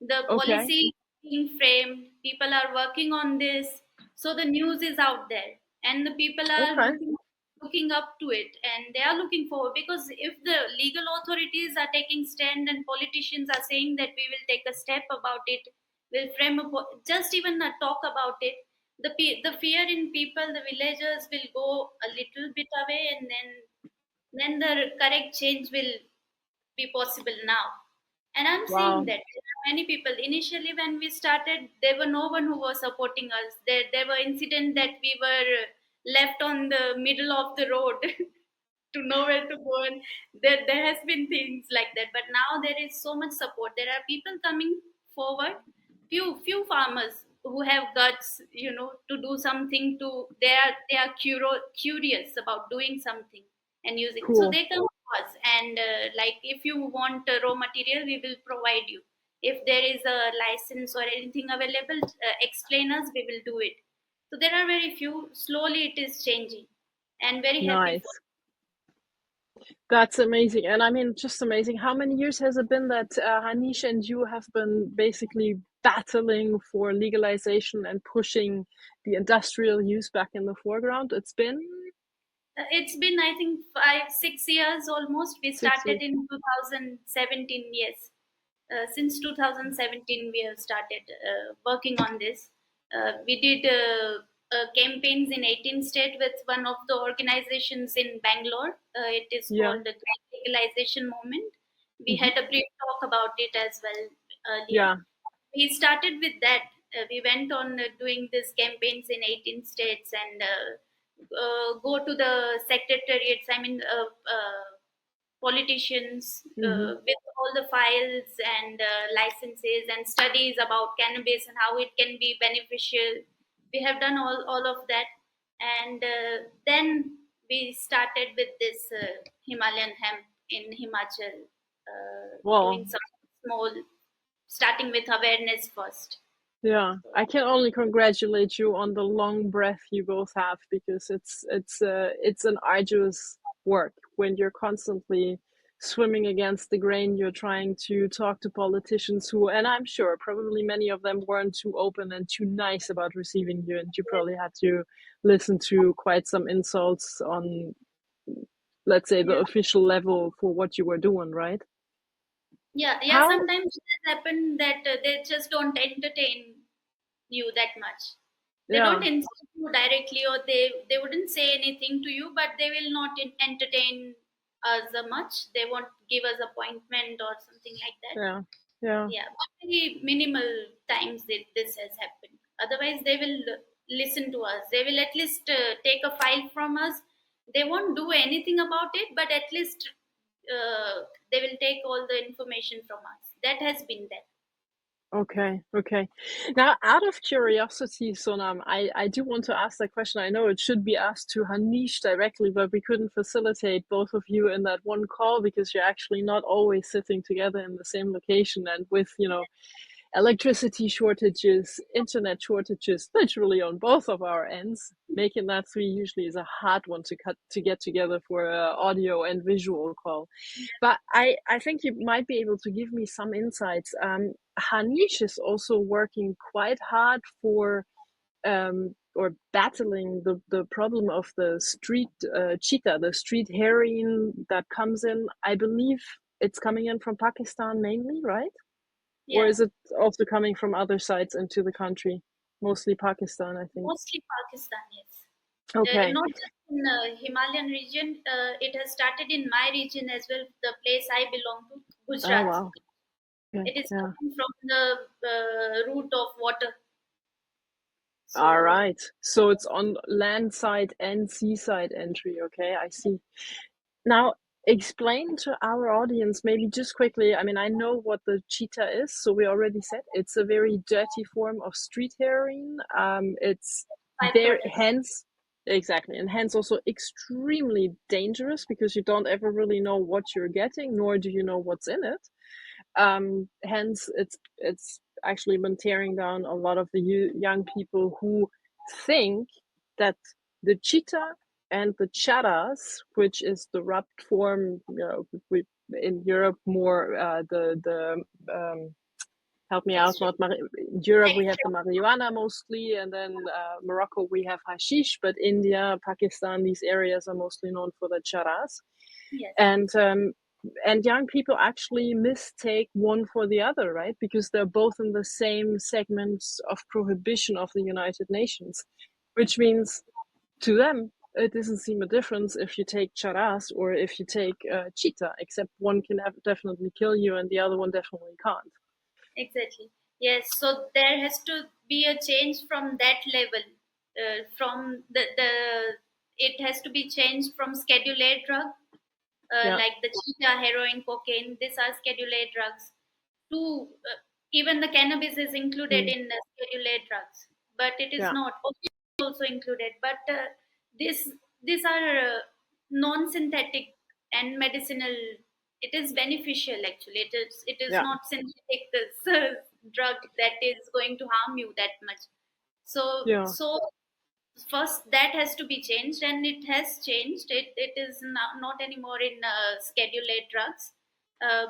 The Okay. policy being framed, people are working on this, so the news is out there, and the people are Okay. looking up to it, and they are looking forward, because if the legal authorities are taking stand and politicians are saying that we will take a step about it, will frame a just even a talk about it, the fear in people, the villagers, will go a little bit away, and then the correct change will be possible now. And I'm seeing Wow. that there are many people. Initially, when we started, there were no one who was supporting us. There were incidents that we were left on the middle of the road to know where to go. And there has been things like that. But now there is so much support. There are people coming forward. Few farmers who have guts, to do something. They are curious about doing something and using. So Cool. they come to us, and like, if you want raw material, we will provide you. If there is a license or anything available, explain us, we will do it. So there are very few. Slowly it is changing, and very happy for. Nice. That's amazing. And I mean, just amazing. How many years has it been that Hanish and you have been basically battling for legalization and pushing the industrial use back in the foreground? It's been, I think, 5 6 years almost. We 6 years. started in 2017. Yes, since 2017 we have started working on this. We did campaigns in 18 states with one of the organizations in Bangalore. It is Yeah. called the Grand Legalization Movement. We Mm-hmm. had a brief talk about it as well earlier. Yeah. We started with that. We went on doing these campaigns in 18 states, and go to the secretariats, politicians, Mm-hmm. with all the files and licenses and studies about cannabis and how it can be beneficial. We have done all of that, and then we started with this Himalayan hemp in Himachal, Well, doing some small, starting with awareness first. yeah, I can only congratulate you on the long breath you both have, because it's an arduous work when you're constantly swimming against the grain. You're trying to talk to politicians who, and I'm sure probably many of them weren't too open and too nice about receiving you, and you probably had to listen to quite some insults on, let's say, the Yeah. official level for what you were doing, right? Yeah. How? Sometimes it has happened that they just don't entertain you that much. They don't Yeah, insult you directly, or they wouldn't say anything to you, but they will not entertain us much. They won't give us appointment or something like that. yeah, yeah. Yeah, but very minimal times this has happened. Otherwise, they will listen to us. They will at least take a file from us. They won't do anything about it, but at least they will take all the information from us. That has been there. Okay, okay. Now, out of curiosity, Sonam, I do want to ask that question. I know it should be asked to Hanish directly, but we couldn't facilitate both of you in that one call because you're actually not always sitting together in the same location. And with, electricity shortages, internet shortages, literally on both of our ends, making that three usually is a hard one to get together for an audio and visual call. But I think you might be able to give me some insights. Hanish is also working quite hard for or battling the problem of the street cheetah, the street heroin that comes in. I believe it's coming in from Pakistan mainly, right? Yeah. Or is it also coming from other sides into the country? Mostly Pakistan, I think. Mostly Pakistan, yes. Okay. Not just in Himalayan region. It has started in my region as well, the place I belong to, Gujarat. Oh, wow. Okay. It is coming from the route of water. So, all right. So it's on land side and seaside entry. Okay, I see. Now, explain to our audience, maybe just quickly. I mean, I know what the cheetah is, so we already said it's a very dirty form of street heroin. It's there, hence, exactly, and hence also extremely dangerous because you don't ever really know what you're getting, nor do you know what's in it. Hence, it's actually been tearing down a lot of the young people who think that the cheetah and the charas, which is the rubbed form, we in Europe more help me out. Not Europe we have the marijuana mostly, and then Morocco we have hashish, but India, Pakistan, these areas are mostly known for the charas. Yes. And young people actually mistake one for the other, right? Because they're both in the same segments of prohibition of the United Nations, which means to them, it doesn't seem a difference if you take charas or if you take cheetah, except one can definitely kill you and the other one definitely can't. Exactly. Yes. So there has to be a change from that level. From the it has to be changed from Schedule A drug, like the cheetah, heroin, cocaine. These are Schedule A drugs. To even the cannabis is included in the Schedule A drugs, but it is not. Opium is also included, but these are non-synthetic and medicinal. It is beneficial actually. It is not synthetic drug that is going to harm you that much. So first that has to be changed, and it has changed. It is not anymore in Schedule A drugs,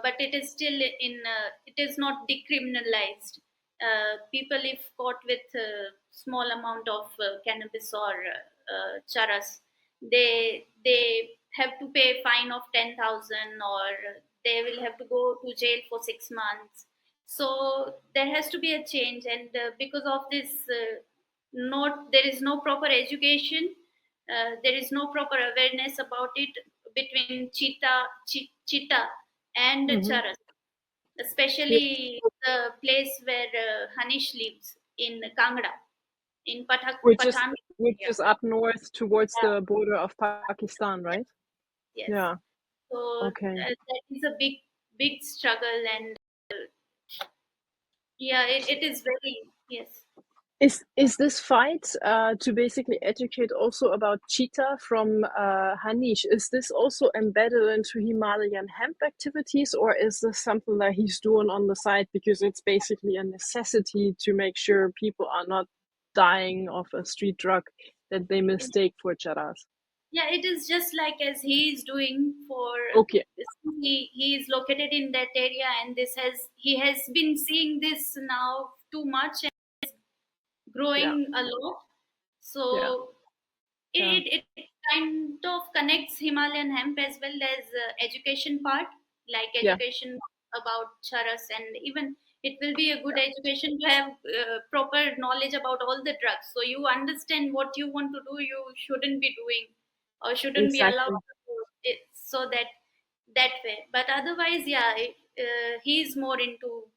but it is still in. It is not decriminalized. People, if caught with small amount of cannabis or charas, they have to pay a fine of 10,000, or they will have to go to jail for 6 months. So there has to be a change, and because of this, there is no proper education. There is no proper awareness about it between cheetah and charas, especially the place where Hanish lives in Kangra, in which is up north towards the border of Pakistan, right? Yes. Yeah. So that is a big struggle, and it is very Is this fight to basically educate also about cheetah from Hanish? Is this also embedded into Himalayan hemp activities, or is this something that he's doing on the side because it's basically a necessity to make sure people are not dying of a street drug that they mistake for charas? Yeah, it is just like as he is doing for. Okay. He is located in that area, and he has been seeing this now too much. Growing a lot, so it kind of connects Himalayan hemp as well as education part, like education about charas, and even it will be a good education to have proper knowledge about all the drugs, so you understand what you want to do, you shouldn't be doing or shouldn't be allowed to do it, so that way. But otherwise, he's more into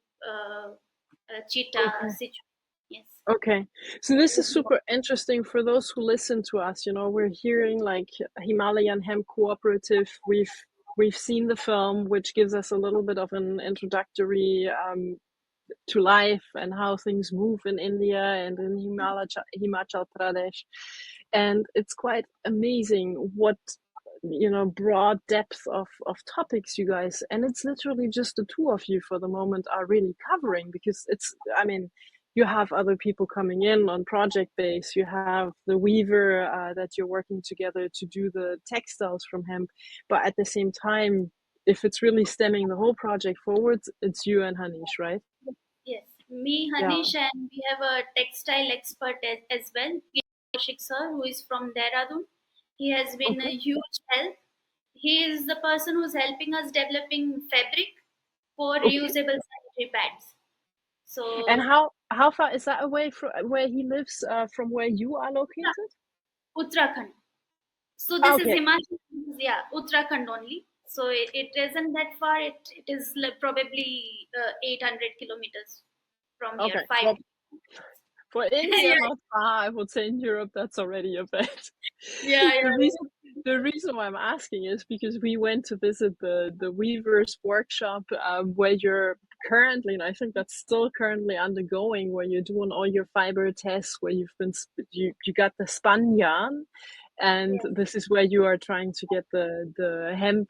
cheetah situation. Yes. Okay, so this is super interesting for those who listen to us. You know, we're hearing like Himalayan Hemp Cooperative. We've seen the film, which gives us a little bit of an introductory to life and how things move in India and in Himachal Pradesh. And it's quite amazing what, broad depth of topics you guys, and it's literally just the two of you for the moment are really covering, because you have other people coming in on project base. You have the weaver that you're working together to do the textiles from hemp. But at the same time, if it's really stemming the whole project forward, it's you and Hanish, right? Yes, me, Yeah. Hanish, and we have a textile expert as well, Kaushik sir, who is from Dehradun. He has been a huge help. He is the person who's helping us developing fabric for reusable sanitary pads. So, And how far is that away from where he lives, from where you are located? Uttarakhand. So this is Okay. Himachal, yeah, Uttarakhand only. So it isn't that far. It is probably 800 kilometers from here. Okay. 5. Well, for India, Yeah. not far. I would say in Europe, that's already a bit. Yeah, The reason why I'm asking is because we went to visit the weavers workshop, where you're currently, and I think that's still currently undergoing, where you're doing all your fiber tests, where you got the spun yarn, and this is where you are trying to get the hemp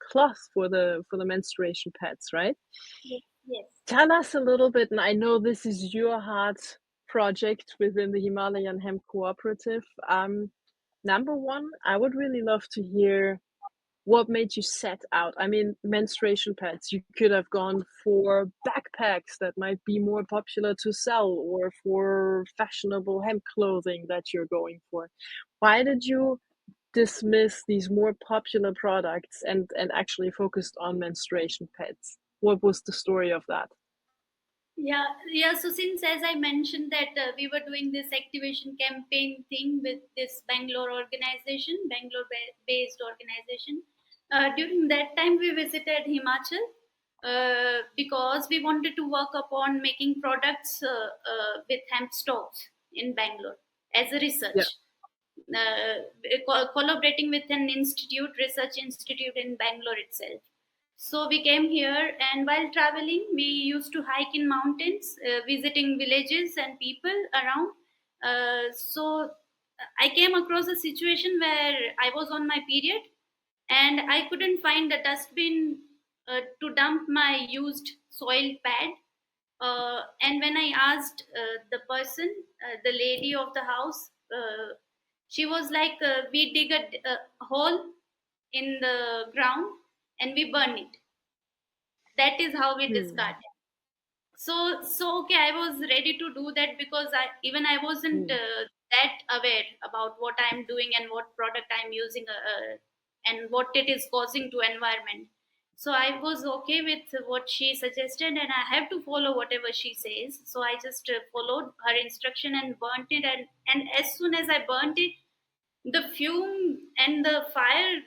cloth for the menstruation pads, right? Yes. Tell us a little bit, and I know this is your heart project within the Himalayan Hemp Cooperative. Number one, I would really love to hear what made you set out. I mean, menstruation pads, you could have gone for backpacks that might be more popular to sell, or for fashionable hemp clothing that you're going for. Why did you dismiss these more popular products and actually focused on menstruation pads? What was the story of that? Yeah. So since, as I mentioned, that we were doing this activation campaign thing with this Bangalore organization, Bangalore-based organization. During that time, we visited Himachal because we wanted to work upon making products with hemp stoves in Bangalore as a research. Collaborating with an research institute in Bangalore itself. So we came here, and while traveling, we used to hike in mountains, visiting villages and people around. So I came across a situation where I was on my period, and I couldn't find a dustbin to dump my used soiled pad. And when I asked the person, the lady of the house, she was like, "We dig a hole in the ground and we burn it. That is how we discard it." So okay, I was ready to do that because I wasn't that aware about what I'm doing and what product I'm using, and what it is causing to environment. So I was okay with what she suggested, and I have to follow whatever she says. So I just followed her instruction and burnt it, and as soon as I burnt it, the fume and the fire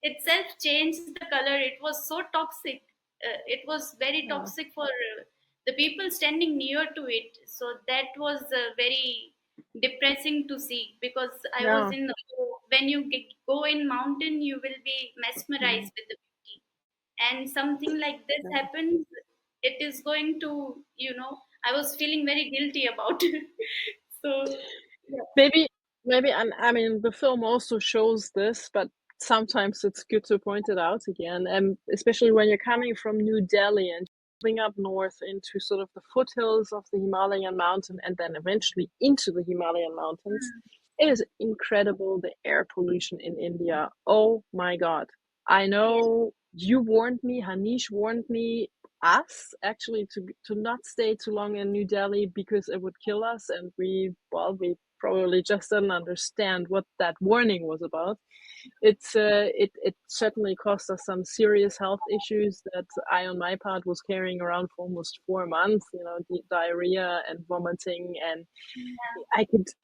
itself changed the color. It was so toxic. It was very toxic for the people standing near to it. So that was very depressing to see, because I was Yeah. in when you go in mountain, you will be mesmerized with the beauty, and something like this happens. It is going to, I was feeling very guilty about it. So Maybe, and I mean, the film also shows this, but sometimes it's good to point it out again, and especially when you're coming from New Delhi and moving up north into sort of the foothills of the Himalayan mountain, and then eventually into the Himalayan mountains. It is incredible, the air pollution in India. Oh my God. I know you warned me, Hanish warned me, us actually, to not stay too long in New Delhi because it would kill us, and we probably just didn't understand what that warning was about. It certainly cost us some serious health issues that I, on my part, was carrying around for almost 4 months. Diarrhea and vomiting, and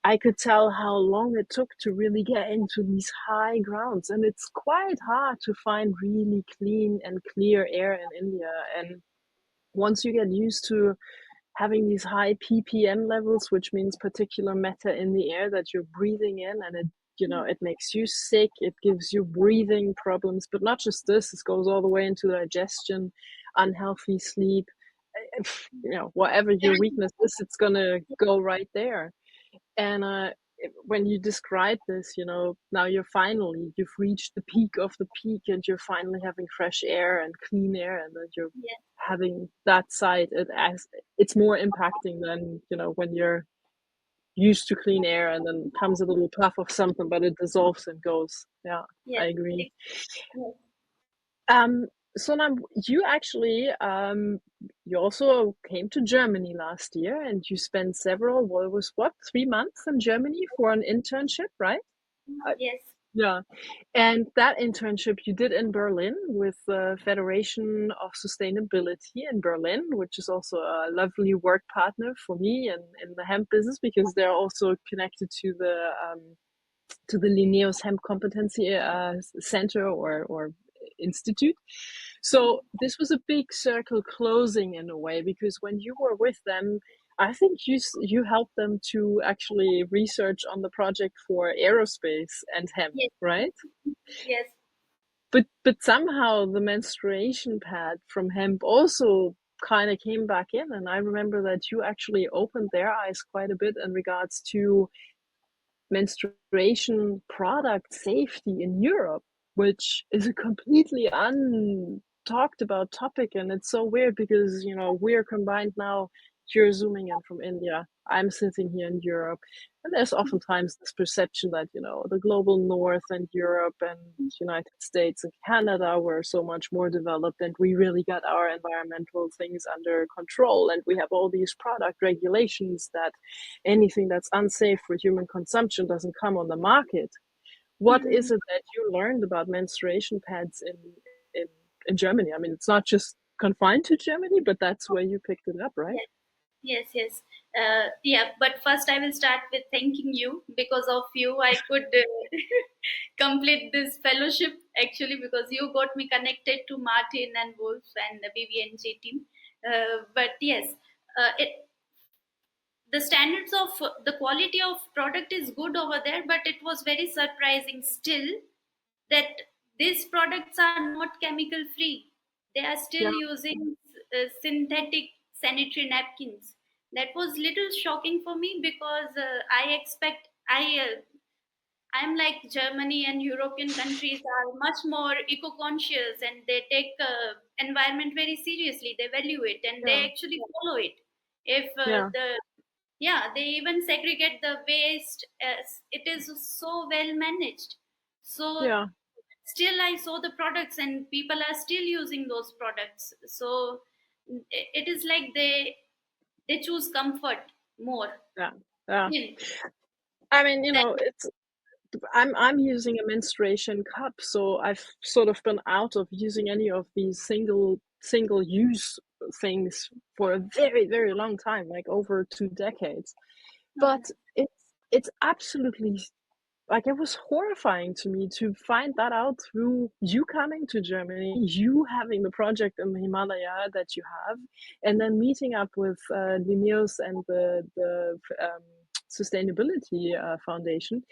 I could tell how long it took to really get into these high grounds, and it's quite hard to find really clean and clear air in India. And once you get used to having these high ppm levels, which means particular matter in the air that you're breathing in, and it makes you sick, it gives you breathing problems. But not just this, it goes all the way into digestion, unhealthy sleep. whatever your weakness is, it's gonna go right there. And when you describe this, now you've reached the peak of the peak, and you're finally having fresh air and clean air, and that you're having that side. It's more impacting than when you're used to clean air and then comes a little puff of something, but it dissolves and goes. Yeah, I agree. Sonam, you actually you also came to Germany last year, and you spent 3 months in Germany for an internship, right? Yes. Yeah. And that internship you did in Berlin with the Federation of Sustainability in Berlin, which is also a lovely work partner for me in the hemp business, because they're also connected to the Linnaeus Hemp Competency Center or Institute. So this was a big circle closing in a way, because when you were with them, I think you helped them to actually research on the project for aerospace and hemp, right? Yes. But somehow the menstruation pad from hemp also kind of came back in, and I remember that you actually opened their eyes quite a bit in regards to menstruation product safety in Europe, which is a completely untalked about topic. And it's so weird because, we're combined now. You're zooming in from India. I'm sitting here in Europe. And there's oftentimes this perception that, the global north and Europe and United States and Canada were so much more developed, and we really got our environmental things under control. And we have all these product regulations that anything that's unsafe for human consumption doesn't come on the market. What is it that you learned about menstruation pads in Germany? I mean, it's not just confined to Germany, but that's where you picked it up, right? Yes. But first I will start with thanking you. Because of you, I could complete this fellowship, actually, because you got me connected to Martin and Wolf and the BBNJ team. But yes, the standards of the quality of product is good over there, but it was very surprising still that these products are not chemical free. They are still using synthetic sanitary napkins. That was little shocking for me, because I'm like Germany and European countries are much more eco-conscious, and they take environment very seriously. They value it, and they actually follow it. If they even segregate the waste. It is so well managed. So still I saw the products, and people are still using those products. So it is like they choose comfort more. I mean, it's I'm using a menstruation cup, so I've sort of been out of using any of these single use things for a very, very long time, like over 2 decades. But it's absolutely, like, it was horrifying to me to find that out through you coming to Germany, you having the project in the Himalaya that you have, and then meeting up with Linnaeus and the Sustainability Foundation,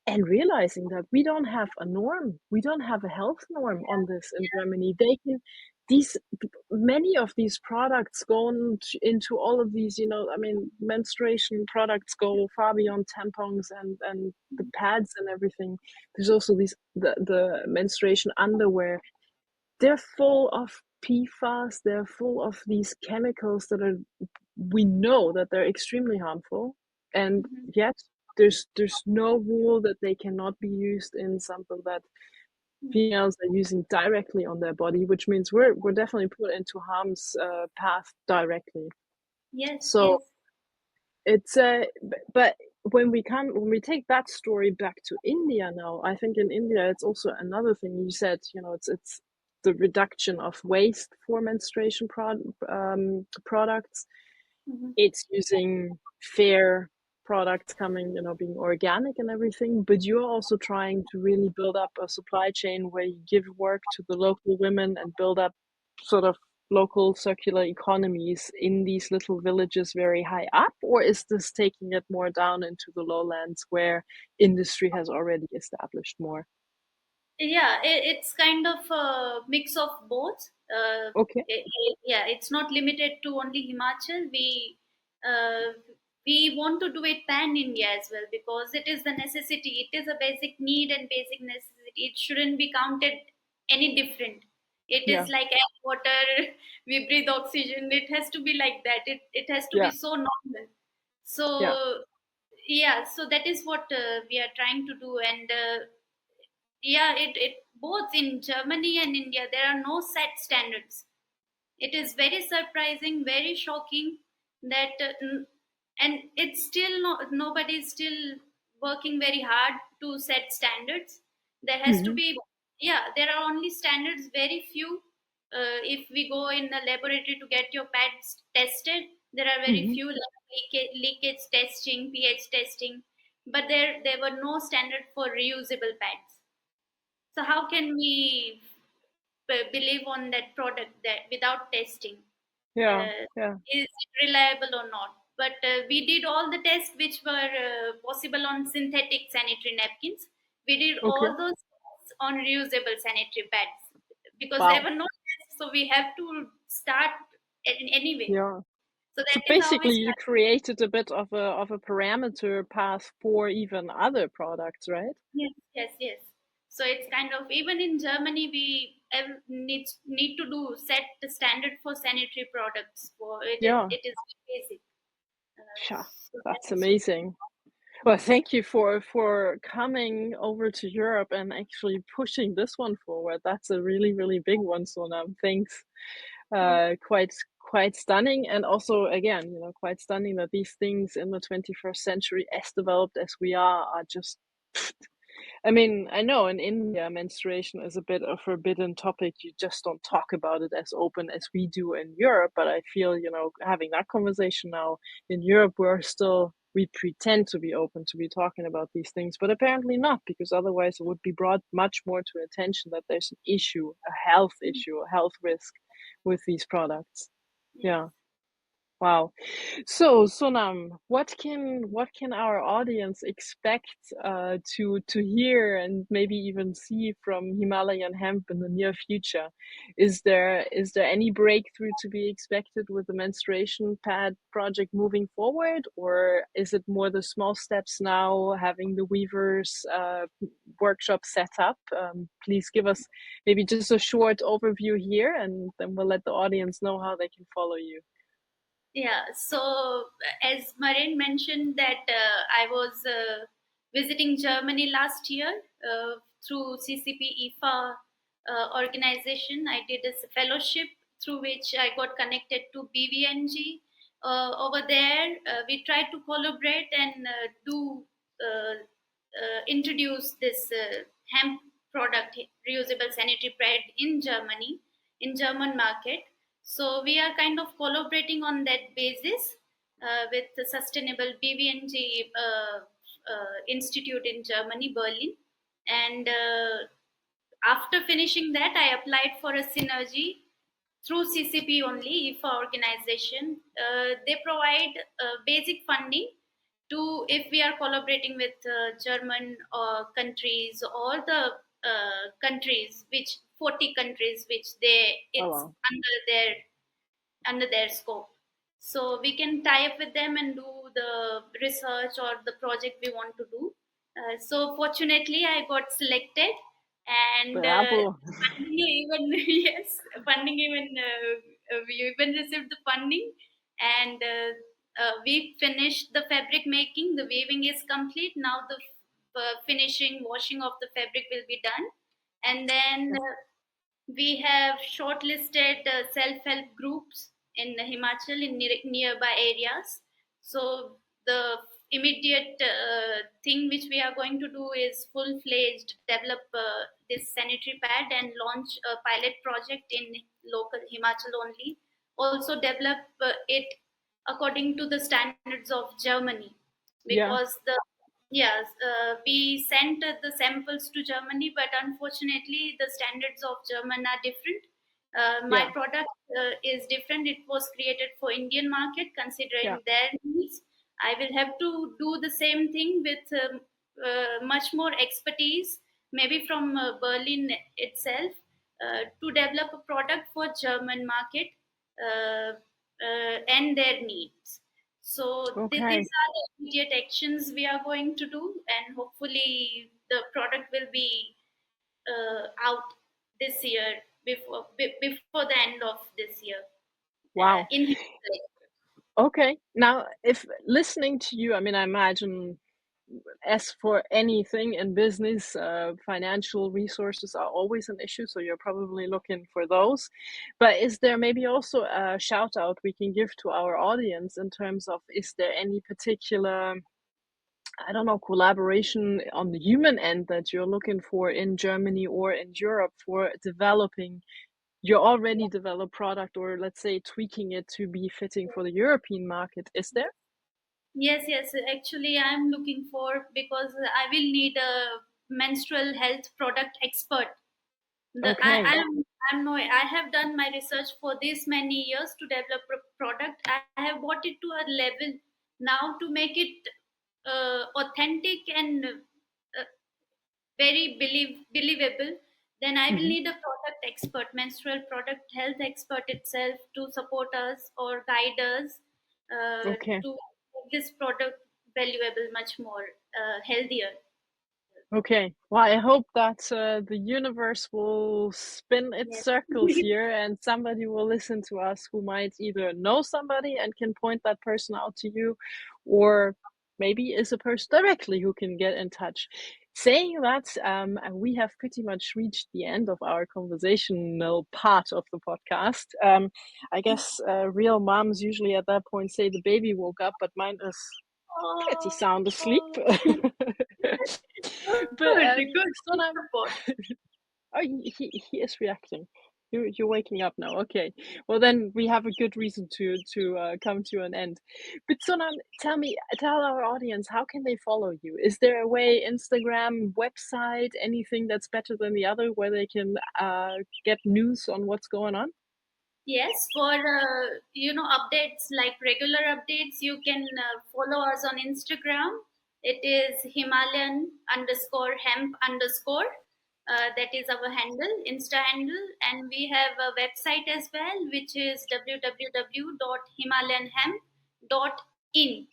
and realizing that we don't have a norm, we don't have a health norm on this in Germany. Many of these products go into all of these, I mean, menstruation products go far beyond tampons and the pads and everything. There's also the menstruation underwear. They're full of PFAS. They're full of these chemicals we know that they're extremely harmful, and yet there's no rule that they cannot be used in something that females are using directly on their body, which means we're definitely put into harm's path directly. So it's but when we take that story back to India now, I think in India it's also another thing you said. It's the reduction of waste for menstruation products. It's using fair products coming, being organic and everything, but you're also trying to really build up a supply chain where you give work to the local women and build up sort of local circular economies in these little villages very high up? Or is this taking it more down into the lowlands where industry has already established more? Yeah, it's kind of a mix of both. Okay. Yeah, it's not limited to only Himachal. Uh, we want to do it pan India as well, because it is the necessity. It is a basic need and basic necessity. It shouldn't be counted any different. It Yeah. is like air, water. We breathe oxygen. It has to be like that. It has to be Yeah. so normal. Yeah. So yeah, so that is what we are trying to do. And yeah, it both in Germany and India there are no set standards. It is very surprising, very shocking that and it's still nobody is still working very hard to set standards. There has to Hmm. be, yeah, there are only standards, very few. If we go in the laboratory to get your pads tested, there are very Hmm. few, like leakage testing, pH testing, but there were no standard for reusable pads. So how can we believe on that product that without testing? Yeah. Uh, Yeah. is it reliable or not? But we did all the tests which were possible on synthetic sanitary napkins. We did Okay. all those tests on reusable sanitary pads because there Wow. were no tests, so we have to start in anyway. Yeah. So So that is how we basically, you started. created a bit of a parameter path for even other products, right? Yes, yes, yes. So it's kind of, even in Germany, we need to do set the standard for sanitary products. For it, Yeah. it is basic. Yeah. So That's that is, amazing. Well, thank you for coming over to Europe and actually pushing this one forward. That's a really, really big one, Sonam. Thanks. yeah, Quite stunning, and also again, quite stunning that these things in the 21st century, as developed as we are just. I mean, I know in India, menstruation is a bit of a forbidden topic. You just don't talk about it as open as we do in Europe. But I feel, having that conversation now in Europe, we pretend to be open to be talking about these things, but apparently not, because otherwise it would be brought much more to attention that there's an issue, a health issue, a health risk with these products. yes. Yeah. Wow. So, Sonam, what can our audience expect to hear and maybe even see from Himalayan hemp in the near future? Is there any breakthrough to be expected with the menstruation pad project moving forward, or is it more the small steps now, having the weavers workshop set up? Please give us maybe just a short overview here, and then we'll let the audience know how they can follow you. Yeah, so as Maren mentioned that I was visiting Germany last year through CCP IFA organization. I did a fellowship through which I got connected to BVNG. Over there, we tried to collaborate and do introduce this hemp product, reusable sanitary pad in Germany, in German market. So we are kind of collaborating on that basis with the Sustainable BVNG Institute in Germany, Berlin. And after finishing that, I applied for a synergy through CCP only, IFA organization. They provide basic funding to, if we are collaborating with German countries, or the countries which 40 countries which Oh it's wow. under their scope. So we can tie up with them and do the research or the project we want to do. So fortunately, I got selected, and Bravo. funding even yes, funding even we even received the funding, and we finished the fabric making. The weaving is complete now. The finishing washing of the fabric will be done, and then we have shortlisted self-help groups in Himachal, in nearby areas. So the immediate thing which we are going to do is full-fledged develop this sanitary pad and launch a pilot project in local Himachal only. Also develop it according to the standards of Germany, Yeah. because the yes, we sent the samples to Germany, but unfortunately, the standards of German are different. My Yeah. product is different. It was created for Indian market, Yeah. considering their needs. I will have to do the same thing with much more expertise, maybe from Berlin itself, to develop a product for German market and their needs. So Okay. these are the immediate actions we are going to do, and hopefully the product will be out this year before the end of this year. Wow. In his Okay. Now, if listening to you, I mean, I imagine as for anything in business, financial resources are always an issue. So you're probably looking for those. But is there maybe also a shout out we can give to our audience in terms of, is there any particular, I don't know, collaboration on the human end that you're looking for in Germany or in Europe for developing your already developed product, or let's say tweaking it to be fitting for the European market? Is there? Yes. Actually, I'm looking for, because I will need a menstrual health product expert. Okay. I have done my research for this many years to develop a product. I have brought it to a level now to make it authentic and very believable. Then I will Mhm. need a product expert, menstrual product health expert itself, to support us or guide us Okay. to make this product valuable, much more healthier. Okay. Well, I hope that the universe will spin its Yes. circles here and somebody will listen to us who might either know somebody and can point that person out to you, or maybe is a person directly who can get in touch. Saying that, we have pretty much reached the end of our conversational part of the podcast. I guess real moms usually at that point say the baby woke up, but mine is pretty sound asleep. But Good Sonam, support. oh, he is reacting. You're waking up now. Okay. Well, then we have a good reason to come to an end. But Sonam, tell our audience, how can they follow you? Is there a way, Instagram, website, anything that's better than the other, where they can get news on what's going on? Yes, for updates, like regular updates, you can follow us on Instagram. It is Himalayan underscore hemp underscore. That is our handle, Insta handle, and we have a website as well, which is www.himalayanhemp.in.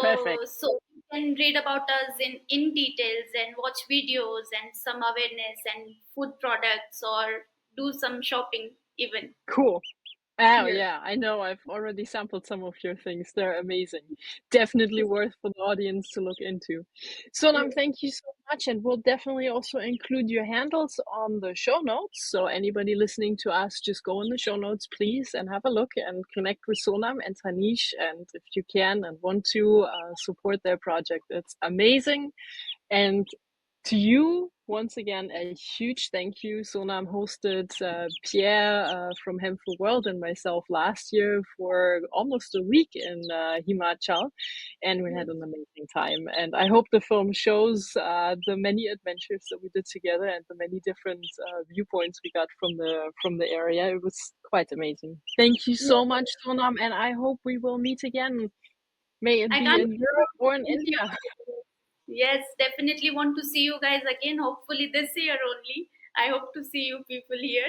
Perfect. So you can read about us in details and watch videos and some awareness and food products, or do some shopping even. Cool. Oh, Yeah. yeah, I know. I've already sampled some of your things. They're amazing. Definitely worth for the audience to look into. Sonam, thank you so much. And we'll definitely also include your handles on the show notes. So anybody listening to us, just go in the show notes, please, and have a look and connect with Sonam and Tanish. And if you can and want to support their project, it's amazing. And to you, once again, a huge thank you. Sonam hosted Pierre from Hempful World and myself last year for almost a week in Himachal, and we had an amazing time. And I hope the film shows the many adventures that we did together and the many different viewpoints we got from the area. It was quite amazing. Thank you so much, Sonam, and I hope we will meet again. May it I be can't in Europe or in thank you. India. Yes, definitely want to see you guys again. Hopefully this year only. I hope to see you people here.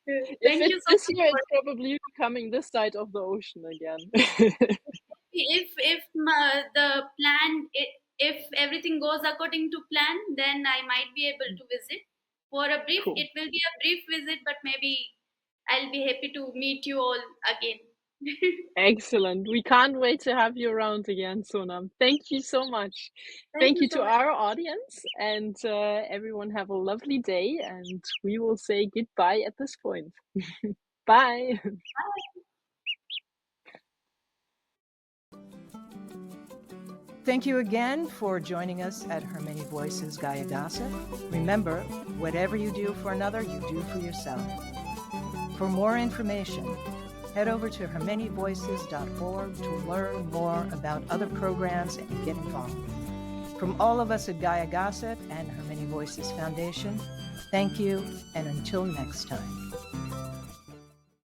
If Thank you it's so this much year, for. it's probably you coming this side of the ocean again. If the plan, if everything goes according to plan, then I might be able to visit for a brief. Cool. It will be a brief visit, but maybe I'll be happy to meet you all again. Excellent. We can't wait to have you around again, Sonam. Thank you so much. Thank Thank you you so to much. our audience, and everyone have a lovely day, and we will say goodbye at this point. Bye. Bye. Thank you again for joining us at Her Many Voices Gaia Gossip. Remember, whatever you do for another, you do for yourself. For more information, head over to hermanyvoices.org to learn more about other programs and get involved. From all of us at Gaia Gossip and Her Many Voices Foundation, thank you, and until next time.